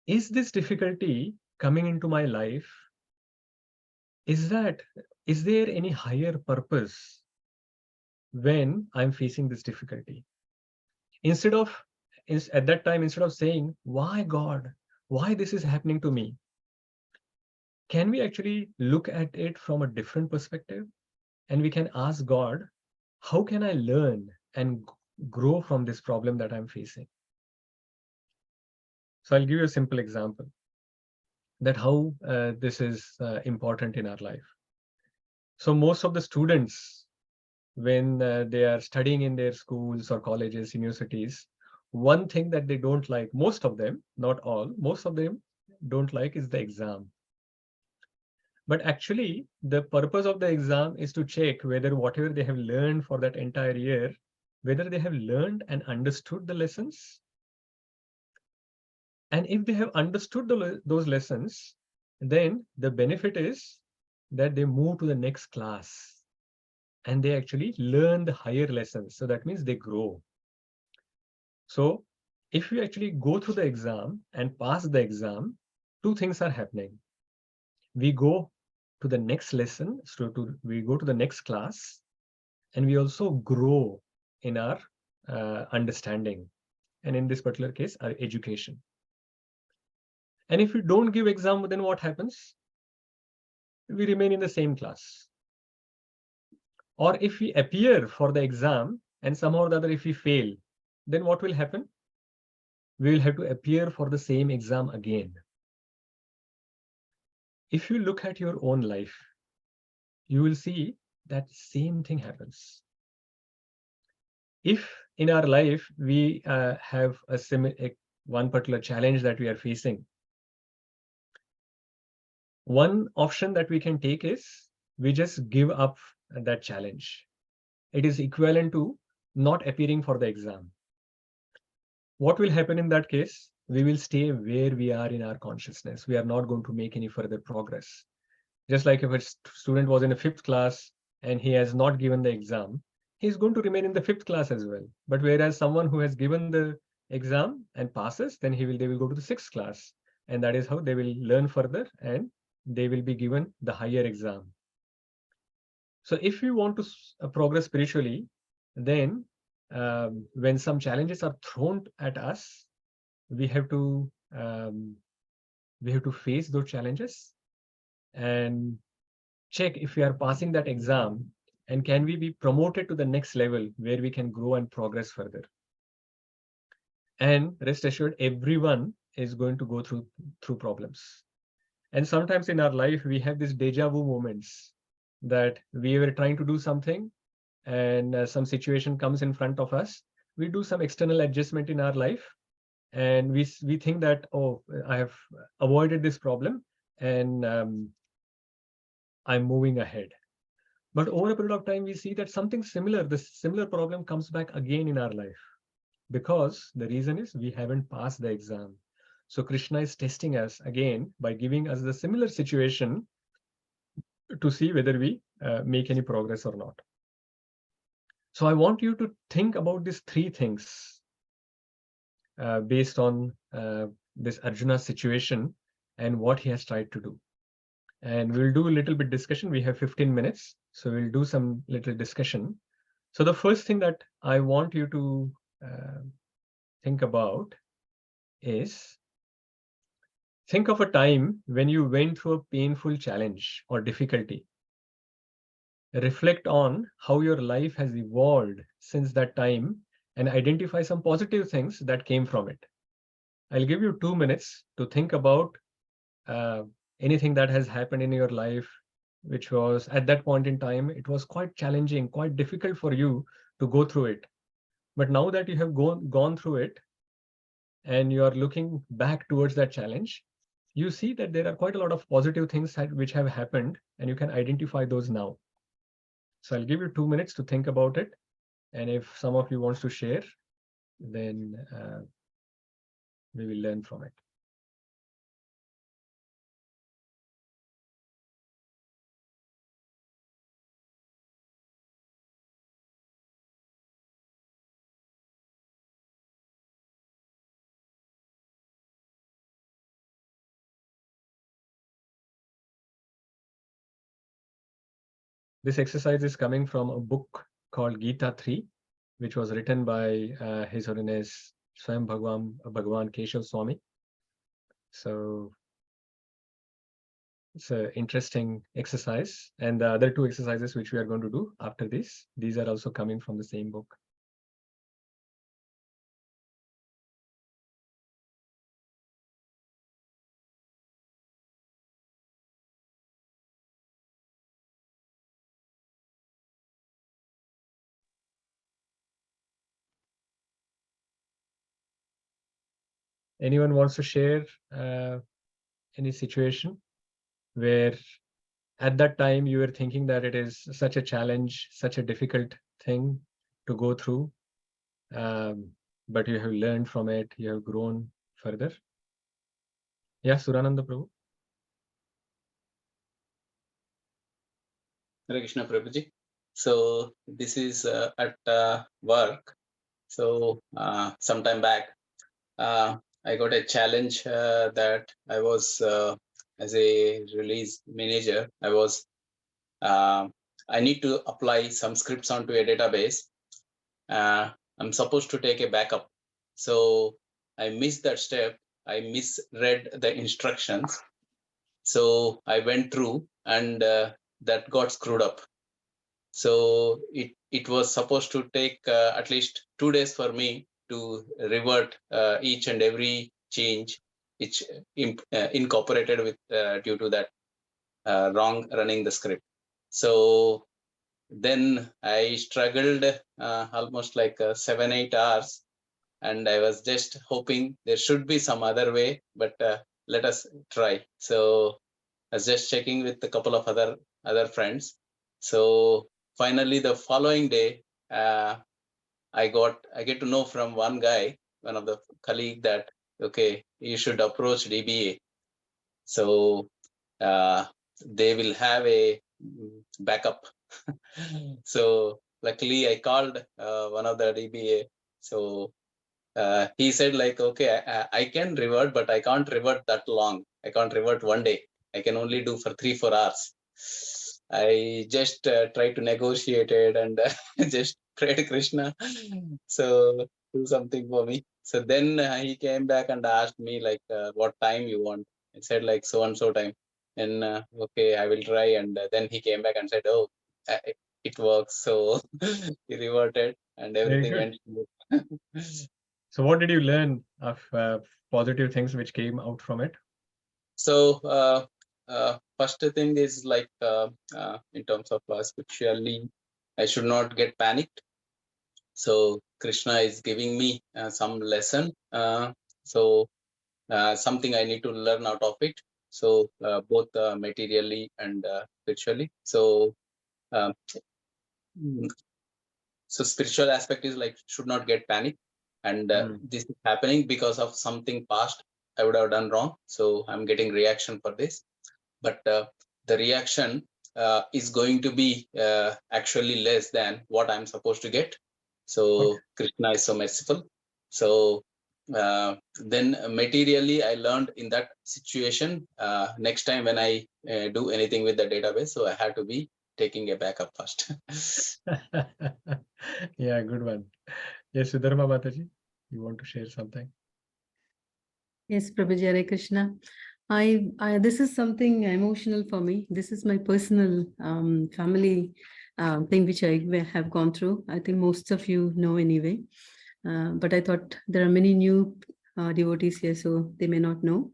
is this difficulty coming into my life? Is there any higher purpose when I'm facing this difficulty? At that time, instead of saying, why God, why this is happening to me? Can we actually look at it from a different perspective? And we can ask God, how can I learn and grow from this problem that I'm facing? So I'll give you a simple example that how this is important in our life. So most of the students, when they are studying in their schools or colleges, universities, one thing that they don't like, most of them, not all, most of them don't like is the exam. But actually, the purpose of the exam is to check whether whatever they have learned for that entire year, whether they have learned and understood the lessons. And if they have understood those lessons, then the benefit is that they move to the next class and they actually learn the higher lessons. So that means they grow. So if you actually go through the exam and pass the exam, two things are happening. We go to the next lesson, we go to the next class, and we also grow in our understanding, and in this particular case, our education. And if we don't give exam, then what happens? We remain in the same class. Or if we appear for the exam and somehow or the other, if we fail, then what will happen? We will have to appear for the same exam again. If you look at your own life, you will see that same thing happens. If in our life we have one particular challenge that we are facing, one option that we can take is we just give up that challenge. It is equivalent to not appearing for the exam. What will happen in that case? We will stay where we are in our consciousness. We are not going to make any further progress. Just like if a student was in a 5th class and he has not given the exam, he's going to remain in the 5th class as well. But whereas someone who has given the exam and passes, then they will go to the 6th class. And that is how they will learn further and they will be given the higher exam. So if you want to progress spiritually, then when some challenges are thrown at us, we have to face those challenges and check if we are passing that exam and can we be promoted to the next level where we can grow and progress further. And rest assured, everyone is going to go through problems. And sometimes in our life, we have these deja vu moments that we were trying to do something and some situation comes in front of us. We do some external adjustment in our life and we think that, oh, I have avoided this problem and I'm moving ahead. But over a period of time, we see that something similar, the similar problem comes back again in our life, because the reason is we haven't passed the exam. So Krishna is testing us again by giving us the similar situation to see whether we make any progress or not. So I want you to think about these 3 things based on this Arjuna situation and what he has tried to do. And we'll do a little bit discussion. We have 15 minutes, so we'll do some little discussion. So the first thing that I want you to think about is, think of a time when you went through a painful challenge or difficulty. Reflect on how your life has evolved since that time and identify some positive things that came from it. I'll give you 2 minutes to think about anything that has happened in your life, which was at that point in time, it was quite challenging, quite difficult for you to go through it. But now that you have gone through it and you are looking back towards that challenge, you see that there are quite a lot of positive things which have happened and you can identify those now. So I'll give you 2 minutes to think about it. And if some of you wants to share, then we will learn from it. This exercise is coming from a book called Gita 3, which was written by His Holiness Swayam Bhagavan Keshav Swami. So it's an interesting exercise. And the other 2 exercises which we are going to do after this, these are also coming from the same book. Anyone wants to share any situation where at that time you were thinking that it is such a challenge, such a difficult thing to go through, but you have learned from it, you have grown further. Yeah, Surananda Prabhu. Hare Krishna Prabhuji. So this is at work. So sometime back, I got a challenge that I was as a release manager. I need to apply some scripts onto a database. I'm supposed to take a backup. So I missed that step. I misread the instructions. So I went through and that got screwed up. So it was supposed to take at least 2 days for me to revert each and every change which incorporated with due to that wrong running the script. So then I struggled almost like 7-8 hours, and I was just hoping there should be some other way, but let us try. So I was just checking with a couple of other friends. So finally, the following day, I get to know from one guy, one of the colleague, that okay, you should approach DBA. So they will have a backup. So luckily, I called one of the DBA. So he said like, okay, I can revert, but I can't revert that long. I can't revert one day. I can only do for 3-4 hours. I just tried to negotiate it and just pray to Krishna. So do something for me. So then he came back and asked me like, what time you want? I said like so and so time. And okay, I will try. And then he came back and said, oh, it works. So he reverted and everything went smooth. So what did you learn of positive things which came out from it? So first thing is like in terms of spiritually, I should not get panicked. So Krishna is giving me some lesson. So something I need to learn out of it. So both materially and spiritually. So so spiritual aspect is like should not get panicked, and this is happening because of something past I would have done wrong. So I'm getting reaction for this, but the reaction is going to be actually less than what I'm supposed to get. So Krishna is so merciful. So then materially I learned in that situation, next time when I do anything with the database, so I have to be taking a backup first. Yeah, good one. Yes, Sudharma Mataji, you want to share something? Yes, Prabhuji, Hare Krishna. This is something emotional for me. This is my personal family thing which I have gone through. I think most of you know anyway. But I thought there are many new devotees here, so they may not know.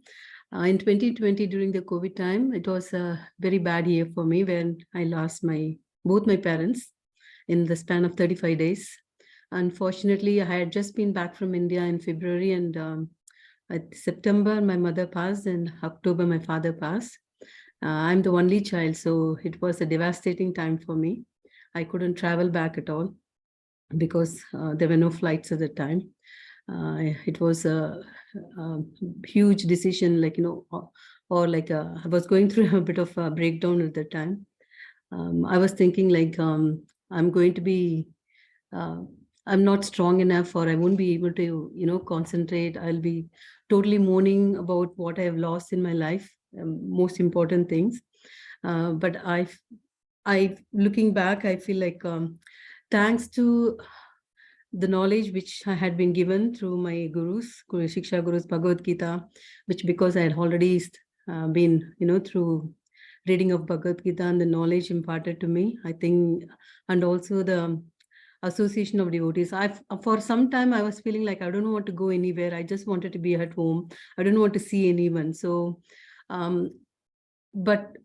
In 2020, during the COVID time, it was a very bad year for me when I lost both my parents in the span of 35 days. Unfortunately, I had just been back from India in February, and September, my mother passed, and October, my father passed. I'm the only child, so it was a devastating time for me. I couldn't travel back at all because there were no flights at the time. It was a huge decision, like, or like I was going through a bit of a breakdown at the time. I was thinking like, I'm going to be, I'm not strong enough, or I won't be able to, concentrate. I'll be totally mourning about what I have lost in my life, most important things. But looking back, I feel like thanks to the knowledge which I had been given through my gurus, Shiksha Gurus, Bhagavad Gita, which because I had already been, through reading of Bhagavad Gita and the knowledge imparted to me, I think, and also the association of devotees. For some time I was feeling like I don't want to go anywhere. I just wanted to be at home. I don't want to see anyone. So, but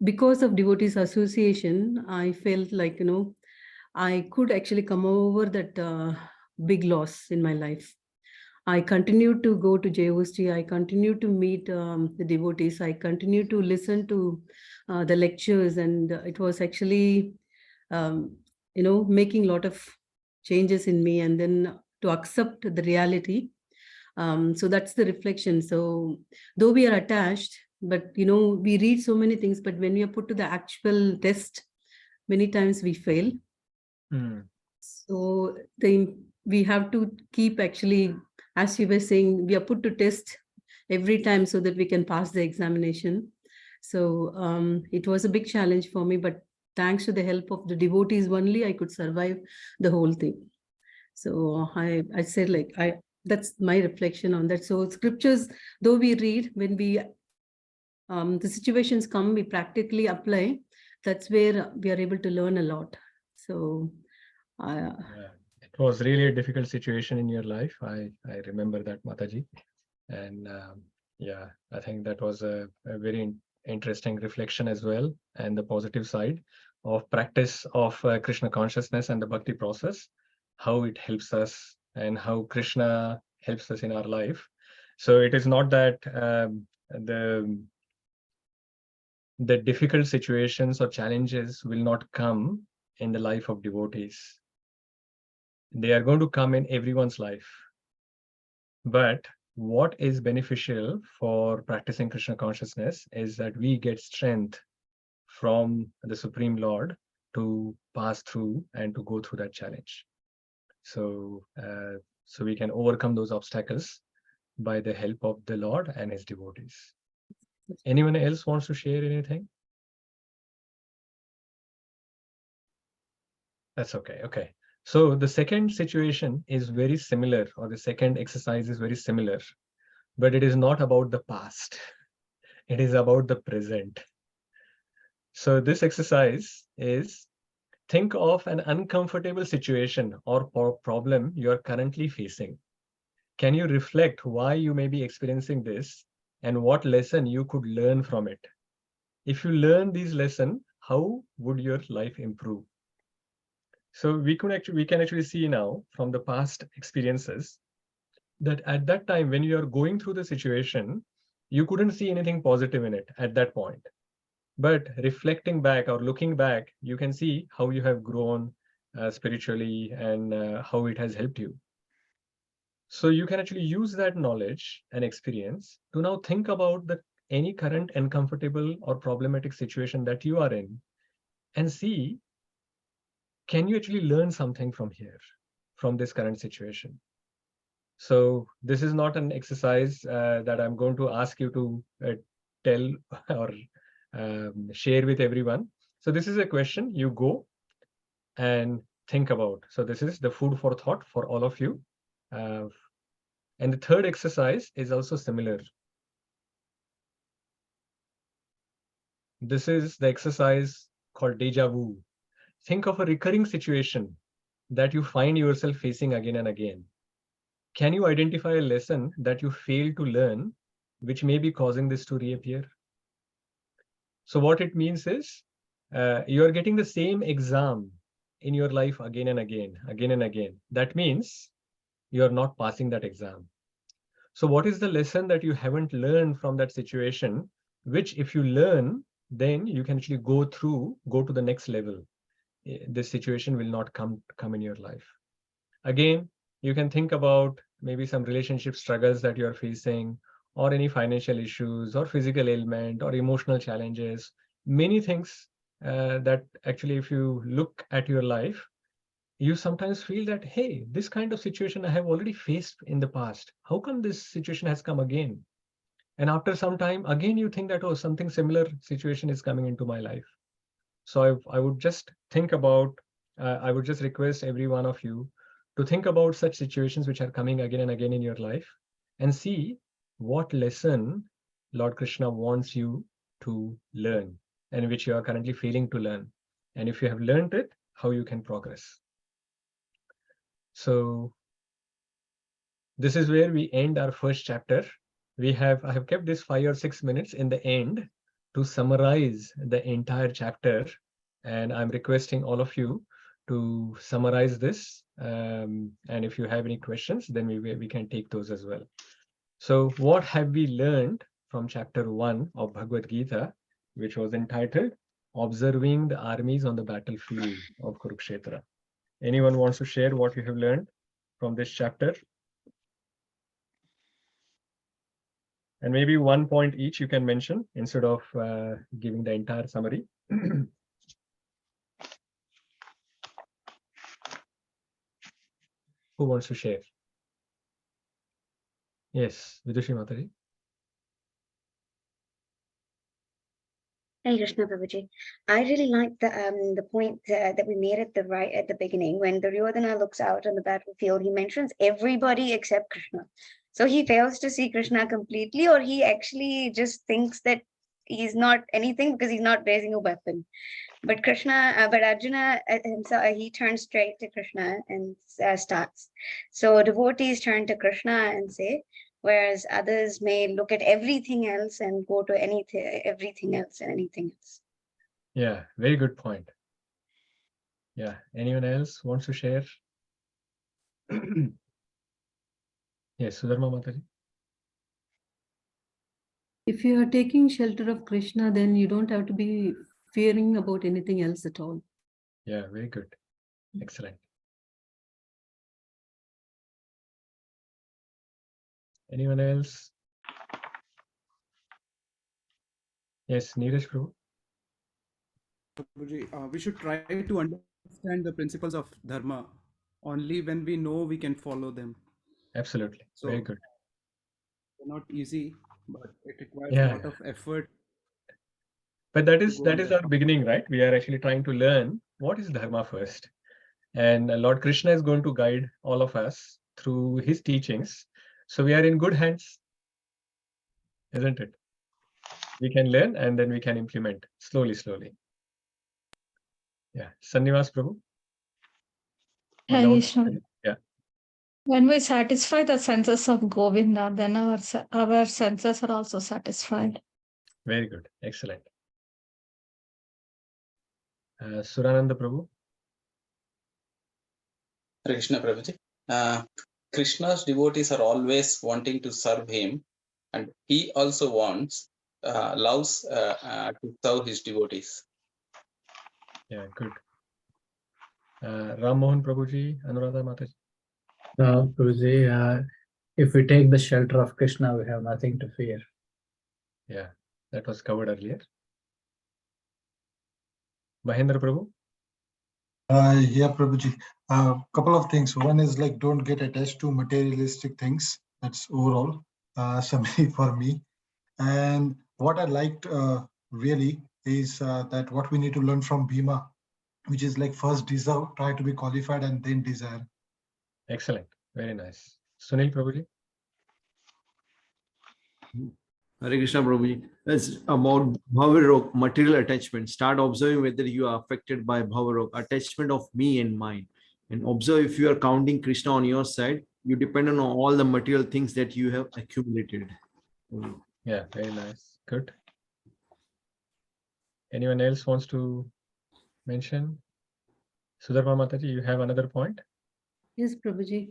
because of devotees association, I felt like, I could actually come over that big loss in my life. I continued to go to JOST. I continued to meet the devotees. I continued to listen to the lectures, and it was actually, making a lot of changes in me, and then to accept the reality. So that's the reflection. So though we are attached, but we read so many things, but when we are put to the actual test, many times we fail. So we have to keep, actually, as you were saying, we are put to test every time so that we can pass the examination. So it was a big challenge for me, but thanks to the help of the devotees only, I could survive the whole thing. So I said, like, that's my reflection on that. So scriptures, though we read, when we the situations come, we practically apply. That's where we are able to learn a lot. So it was really a difficult situation in your life. I remember that, Mataji. And yeah, I think that was a very interesting reflection as well, and the positive side of practice of Krishna consciousness and the bhakti process, how it helps us and how Krishna helps us in our life. So it is not that the difficult situations or challenges will not come in the life of devotees. They are going to come in everyone's life. But what is beneficial for practicing Krishna consciousness is that we get strength from the Supreme Lord to pass through and to go through that challenge. So, so we can overcome those obstacles by the help of the Lord and his devotees. Anyone else wants to share anything? That's okay. Okay. So the second situation is very similar, or the second exercise is very similar, but it is not about the past. It is about the present. So this exercise is, think of an uncomfortable situation or problem you are currently facing. Can you reflect why you may be experiencing this and what lesson you could learn from it? If you learn these lessons, how would your life improve? So we can actually see now from the past experiences that at that time when you are going through the situation, you couldn't see anything positive in it at that point. But reflecting back or looking back, you can see how you have grown spiritually and how it has helped you. So you can actually use that knowledge and experience to now think about any current uncomfortable or problematic situation that you are in and see, can you actually learn something from here, from this current situation? So this is not an exercise that I'm going to ask you to tell or share with everyone. So this is a question you go and think about. So this is the food for thought for all of you. And the third exercise is also similar. This is the exercise called deja vu. Think of a recurring situation that you find yourself facing again and again. Can you identify a lesson that you failed to learn, which may be causing this to reappear? So what it means is, you're getting the same exam in your life again and again, again and again. That means you're not passing that exam. So what is the lesson that you haven't learned from that situation, which if you learn, then you can actually go to the next level. This situation will not come in your life. Again, you can think about maybe some relationship struggles that you're facing, or any financial issues, or physical ailment, or emotional challenges, many things that actually, if you look at your life, you sometimes feel that, hey, this kind of situation I have already faced in the past. How come this situation has come again? And after some time, again, you think that, oh, something similar situation is coming into my life. So I would just think about, I would just request every one of you to think about such situations which are coming again and again in your life, and see what lesson Lord Krishna wants you to learn, and which you are currently failing to learn. And if you have learned it, how you can progress. So this is where we end our first chapter. I have kept this 5 or 6 minutes in the end to summarize the entire chapter. And I'm requesting all of you to summarize this. And if you have any questions, then we can take those as well. So what have we learned from chapter 1 of Bhagavad Gita, which was entitled Observing the Armies on the Battlefield of Kurukshetra? Anyone wants to share what you have learned from this chapter? And maybe one point each you can mention instead of giving the entire summary. Who wants to share? Yes, Vidushi Mataji. Hey Krishna Prabhuji. I really like the point that we made at the beginning when Duryodhana looks out on the battlefield. He mentions everybody except Krishna. So he fails to see Krishna completely, or he actually just thinks that he's not anything because he's not raising a weapon. But Arjuna himself, he turns straight to Krishna and starts. So devotees turn to Krishna and say, whereas others may look at everything else and go to everything else and anything else. Yeah, very good point. Yeah, anyone else wants to share? Yes, Sudharma Mataji. If you are taking shelter of Krishna, then you don't have to be fearing about anything else at all. Yeah, very good. Excellent. Anyone else? Yes, Neeraj Prabhu. We should try to understand the principles of dharma. Only when we know we can follow them. Absolutely. So, very good. They're not easy, but it requires Yeah, a lot of effort. But that is our beginning, right? We are actually trying to learn what is dharma first. And Lord Krishna is going to guide all of us through his teachings. So we are in good hands, isn't it? We can learn and then we can implement slowly. Yeah. Sannivas Prabhu. Yeah. When we satisfy the senses of Govinda, then our senses are also satisfied. Very good. Excellent. Surananda Prabhu. Krishna Prabhuji. Krishna's devotees are always wanting to serve him, and he also loves to serve his devotees. Yeah, good. Ram Mohan Prabhuji, Anuradha Mataji. Prabhuji, if we take the shelter of Krishna, we have nothing to fear. Yeah, that was covered earlier. Mahendra Prabhu. Yeah, Prabhuji. Couple of things. One is like don't get attached to materialistic things. That's overall summary for me. And what I liked really is that what we need to learn from Bhima, which is like first deserve, try to be qualified, and then desire. Excellent. Very nice. Sunil Prabhuji. Hare Krishna Prabhuji. It's about bhavarok, material attachment. Start observing whether you are affected by bhavarok, attachment of me and mine. And observe if you are counting Krishna on your side, you depend on all the material things that you have accumulated. Yeah, very nice. Good. Anyone else wants to mention? Sudharma Mataji, you have another point? Yes, Prabhuji.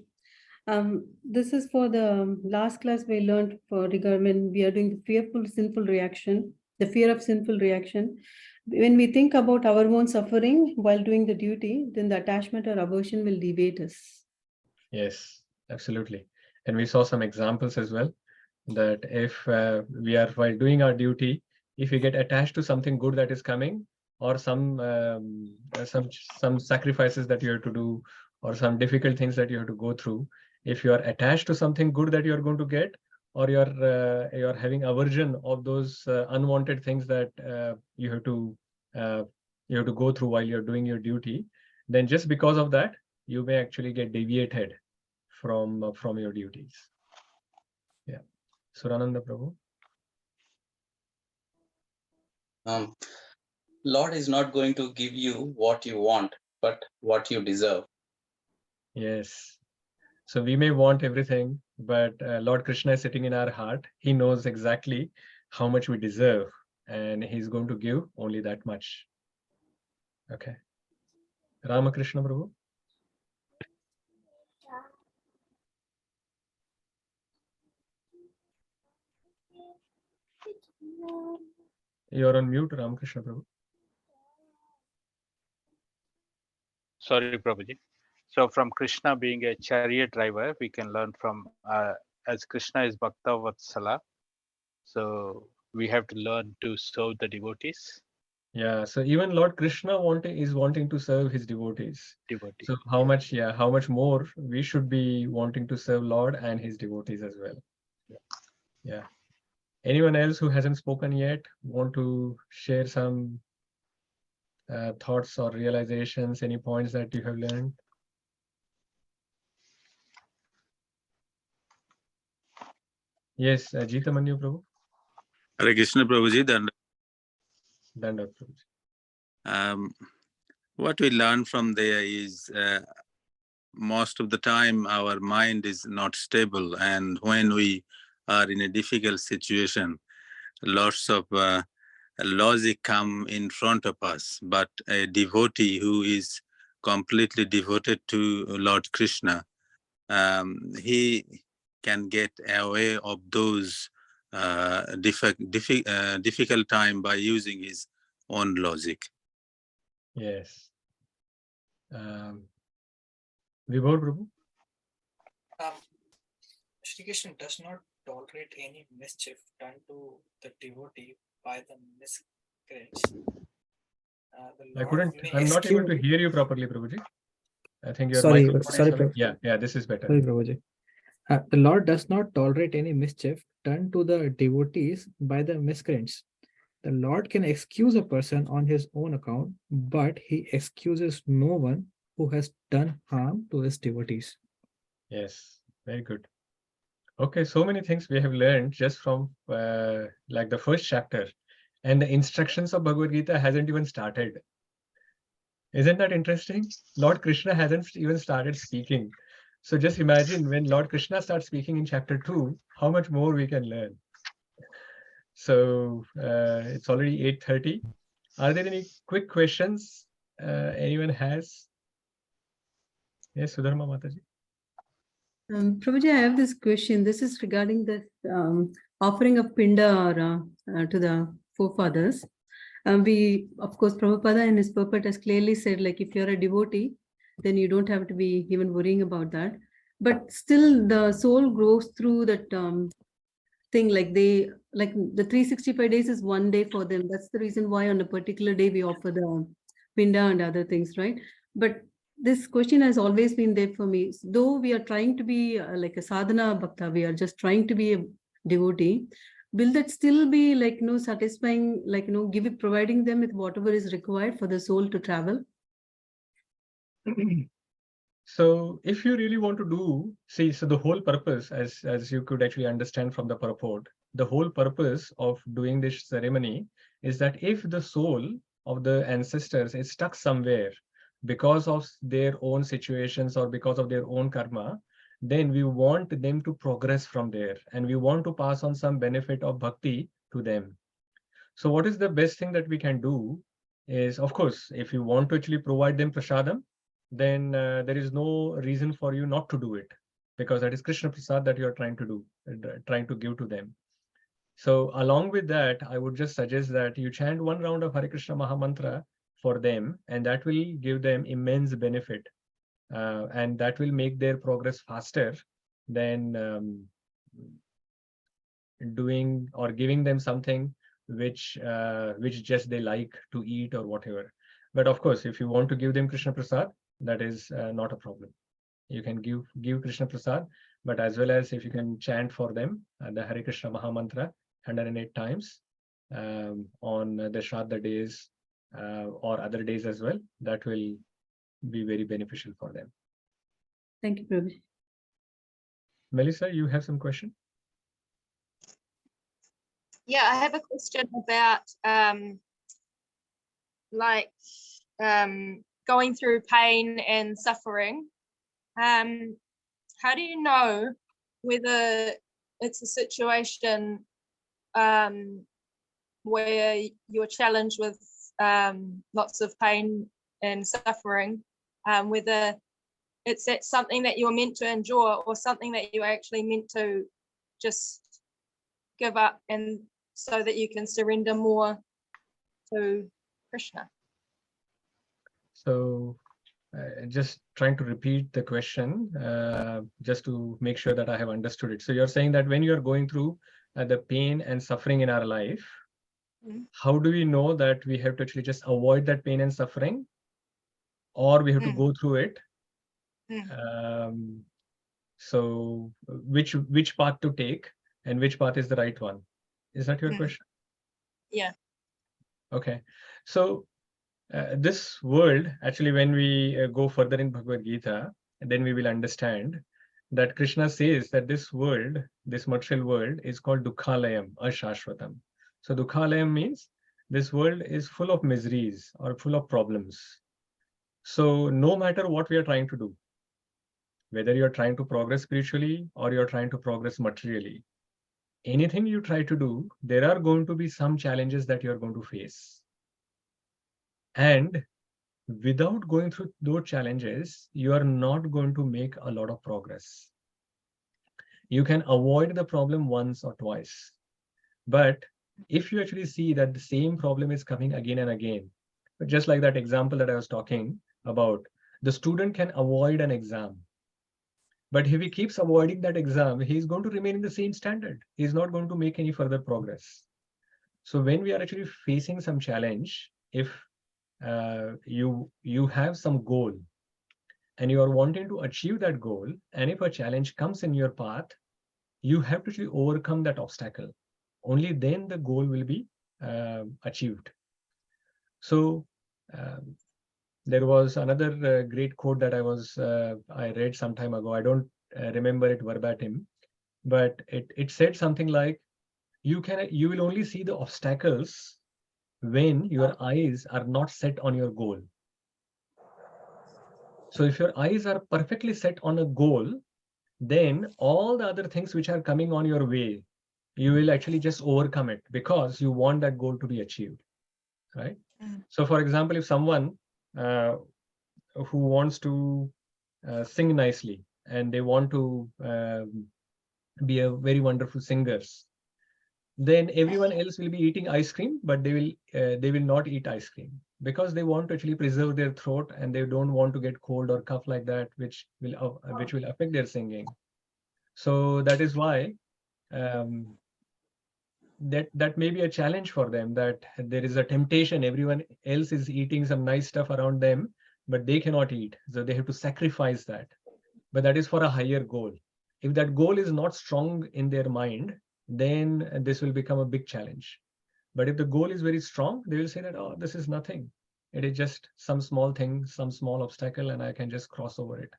This is for the last class we learned when we are doing the fear of sinful reaction. When we think about our own suffering while doing the duty, then the attachment or aversion will deviate us. Yes, absolutely. And we saw some examples as well, that if we are, while doing our duty, if we get attached to something good that is coming, or some sacrifices that you have to do, or some difficult things that you have to go through, if you are attached to something good that you are going to get, or you're having aversion of those unwanted things that you have to go through while you're doing your duty, then just because of that, you may actually get deviated from your duties. Yeah. Surananda Prabhu. Lord is not going to give you what you want, but what you deserve. Yes. So we may want everything, but Lord Krishna is sitting in our heart. He knows exactly how much we deserve, and he's going to give only that much. Okay. Ramakrishna Prabhu. You're on mute, Ramakrishna Prabhu. Sorry, Prabhuji. So from Krishna being a chariot driver, we can learn from, as Krishna is Bhakta Vatsala, so we have to learn to serve the devotees. Yeah, so even Lord Krishna is wanting to serve his devotees. So how much more we should be wanting to serve Lord and his devotees as well. Yeah. Anyone else who hasn't spoken yet want to share some thoughts or realizations, any points that you have learned? Yes, Jita Manyu Prabhu. Hare Krishna Prabhuji. Dandavat Prabhuji. What we learn from there is most of the time our mind is not stable, and when we are in a difficult situation, lots of logic come in front of us. But a devotee who is completely devoted to Lord Krishna, he can get away of those difficult time by using his own logic. Yes. Vibhor Prabhu. Shri Krishna does not tolerate any mischief done to the devotee by the miscreants. I'm not able to hear you properly, Prabhuji. I think your Sorry, microphone sorry, is Prabhu. Yeah, this is better. Sorry, Prabhuji. The Lord does not tolerate any mischief done to the devotees by the miscreants. The Lord can excuse a person on his own account, but he excuses no one who has done harm to his devotees. Yes, very good. Okay, so many things we have learned just from like the first chapter, and the instructions of Bhagavad Gita hasn't even started. Isn't that interesting? Lord Krishna hasn't even started speaking. So just imagine when Lord Krishna starts speaking in chapter 2, how much more we can learn. So it's already 8:30. Are there any quick questions anyone has? Yes, Sudharma Mataji. Prabhuji, I have this question. This is regarding the offering of pinda to the forefathers. We, of course, Prabhupada in his purport has clearly said, like, if you're a devotee, then you don't have to be even worrying about that. But still, the soul grows through that thing. Like the 365 days is one day for them. That's the reason why on a particular day we offer the pinda and other things, right? But this question has always been there for me. Though we are trying to be like a sadhana bhakta, we are just trying to be a devotee. Will that still be like, satisfying, like, providing them with whatever is required for the soul to travel? So if you really want to do, see, so the whole purpose, as you could actually understand from the purport, the whole purpose of doing this ceremony is that if the soul of the ancestors is stuck somewhere because of their own situations or because of their own karma, then we want them to progress from there, and we want to pass on some benefit of bhakti to them. So what is the best thing that we can do is, of course, if you want to actually provide them prasadam, then there is no reason for you not to do it, because that is Krishna Prasad that you are trying to do, trying to give to them. So along with that, I would just suggest that you chant one round of Hare Krishna Mahamantra for them, and that will give them immense benefit. And that will make their progress faster than doing or giving them something which just they like to eat or whatever. But of course, if you want to give them Krishna Prasad, that is not a problem. You can give Krishna Prasad, but as well as if you can chant for them the Hare Krishna Mahamantra 108 times on the Shraddha days or other days as well, that will be very beneficial for them. Thank you, Prabhu. Melissa, you have some question? Yeah, I have a question about going through pain and suffering. How do you know whether it's a situation where you're challenged with lots of pain and suffering, whether it's that something that you're meant to endure or something that you're actually meant to just give up, and so that you can surrender more to Krishna. So just trying to repeat the question, just to make sure that I have understood it. So you're saying that when you're going through the pain and suffering in our life, how do we know that we have to actually just avoid that pain and suffering, or we have to go through it? So which path to take and which path is the right one? Is that your question? Yeah. Okay. So this world, actually, when we go further in Bhagavad Gita, then we will understand that Krishna says that this world, this material world, is called Dukhalayam, Ashashvatam. So Dukhalayam means this world is full of miseries or full of problems. So no matter what we are trying to do, whether you're trying to progress spiritually or you're trying to progress materially, anything you try to do, there are going to be some challenges that you're going to face. And without going through those challenges, you are not going to make a lot of progress. You can avoid the problem once or twice. But if you actually see that the same problem is coming again and again, just like that example that I was talking about, the student can avoid an exam. But if he keeps avoiding that exam, he's going to remain in the same standard. He's not going to make any further progress. So when we are actually facing some challenge, if you have some goal and you are wanting to achieve that goal, and if a challenge comes in your path, you have to actually overcome that obstacle. Only then the goal will be achieved. So there was another great quote that I read some time ago. I don't remember it verbatim, but it said something like, you will only see the obstacles when your eyes are not set on your goal. So if your eyes are perfectly set on a goal, then all the other things which are coming on your way, you will actually just overcome it because you want that goal to be achieved, right? So for example, if someone who wants to sing nicely and they want to be a very wonderful singers, then everyone else will be eating ice cream, but they will not eat ice cream because they want to actually preserve their throat and they don't want to get cold or cough like that, which will affect their singing. So that is why that may be a challenge for them, that there is a temptation. Everyone else is eating some nice stuff around them, but they cannot eat. So they have to sacrifice that. But that is for a higher goal. If that goal is not strong in their mind, then this will become a big challenge. But if the goal is very strong, they will say that, oh, this is nothing. It is just some small thing, some small obstacle, and I can just cross over it.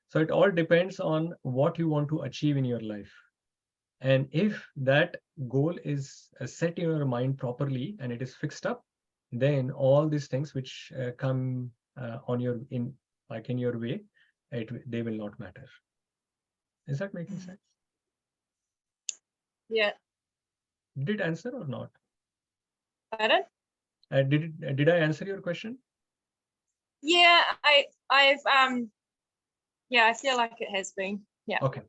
So it all depends on what you want to achieve in your life. And if that goal is set in your mind properly and it is fixed up, then all these things which come in your way, they will not matter. Is that making sense? Yeah. Did it answer or not? Pardon? Did I answer your question? Yeah, I feel like it has been. Yeah. Okay.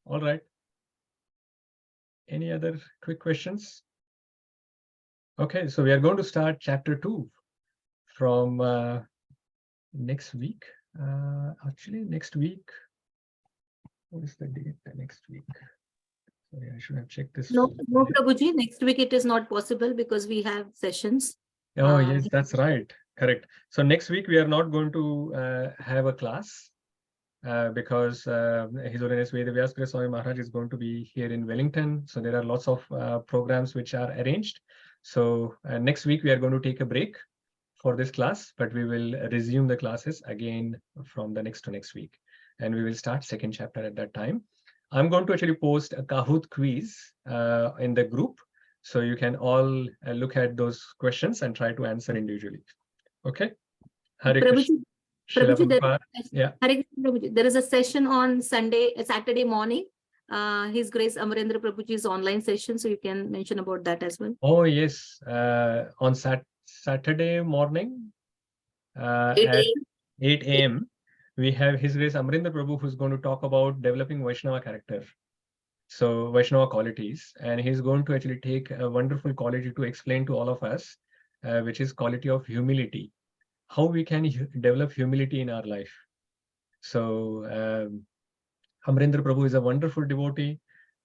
All right. Any other quick questions? Okay, so we are going to start chapter 2 from next week. Actually, next week. What is the date next week? Sorry, I should have checked this. No, Prabhuji, next week it is not possible because we have sessions. Oh, yes, that's right. Correct. So next week we are not going to have a class because His Holiness Vedavyas Swami Maharaj is going to be here in Wellington. So there are lots of programs which are arranged. So next week we are going to take a break for this class, but we will resume the classes again from the next to next week. And we will start second chapter at that time. I'm going to actually post a Kahoot quiz in the group. So you can all look at those questions and try to answer individually. Okay. Hare Krishna. Yeah. There is a session on Saturday morning. His Grace Amarendra Prabhuji's online session. So you can mention about that as well. Oh, yes. On Saturday morning. 8 a.m. 8 a.m., we have His Grace Amrinder Prabhu, who's going to talk about developing Vaishnava character. So Vaishnava qualities, and he's going to actually take a wonderful quality to explain to all of us, which is quality of humility, how we can develop humility in our life. So Amrinder Prabhu is a wonderful devotee.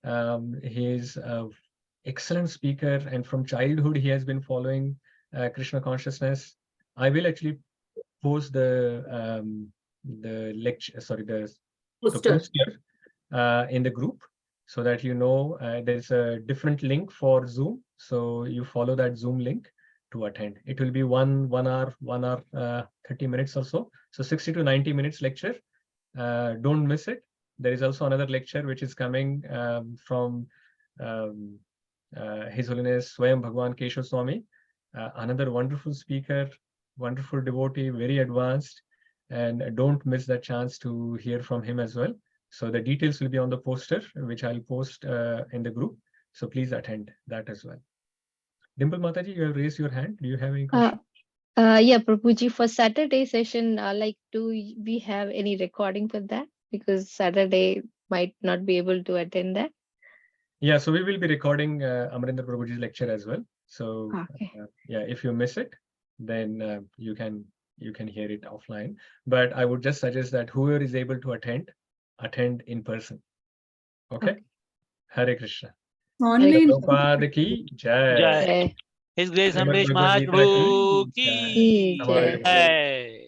He is an excellent speaker, and from childhood he has been following Krishna consciousness. I will actually post the lecture, sorry, the poster in the group, so that you know there's a different link for Zoom. So you follow that Zoom link to attend. It will be one hour 30 minutes or so. So 60 to 90 minutes lecture. Don't miss it. There is also another lecture which is coming from His Holiness Swayam Bhagwan Keshav Swami, another wonderful speaker, wonderful devotee, very advanced, and don't miss that chance to hear from him as well. So the details will be on the poster, which I'll post in the group. So please attend that as well. Dimple Mataji, you have raised your hand. Do you have any questions? Yeah, Prabhuji, for Saturday session, do we have any recording for that? Because Saturday might not be able to attend that. Yeah, so we will be recording Amrinder Prabhuji's lecture as well. So yeah, if you miss it, then you can hear it offline. But I would just suggest that whoever is able to attend in person. Okay. Hare Krishna. Online. Prabhupada ki jai. His Grace Srimad Ambarish Bhagavad Maharaj Gita Prabhu ki ki jai. jai.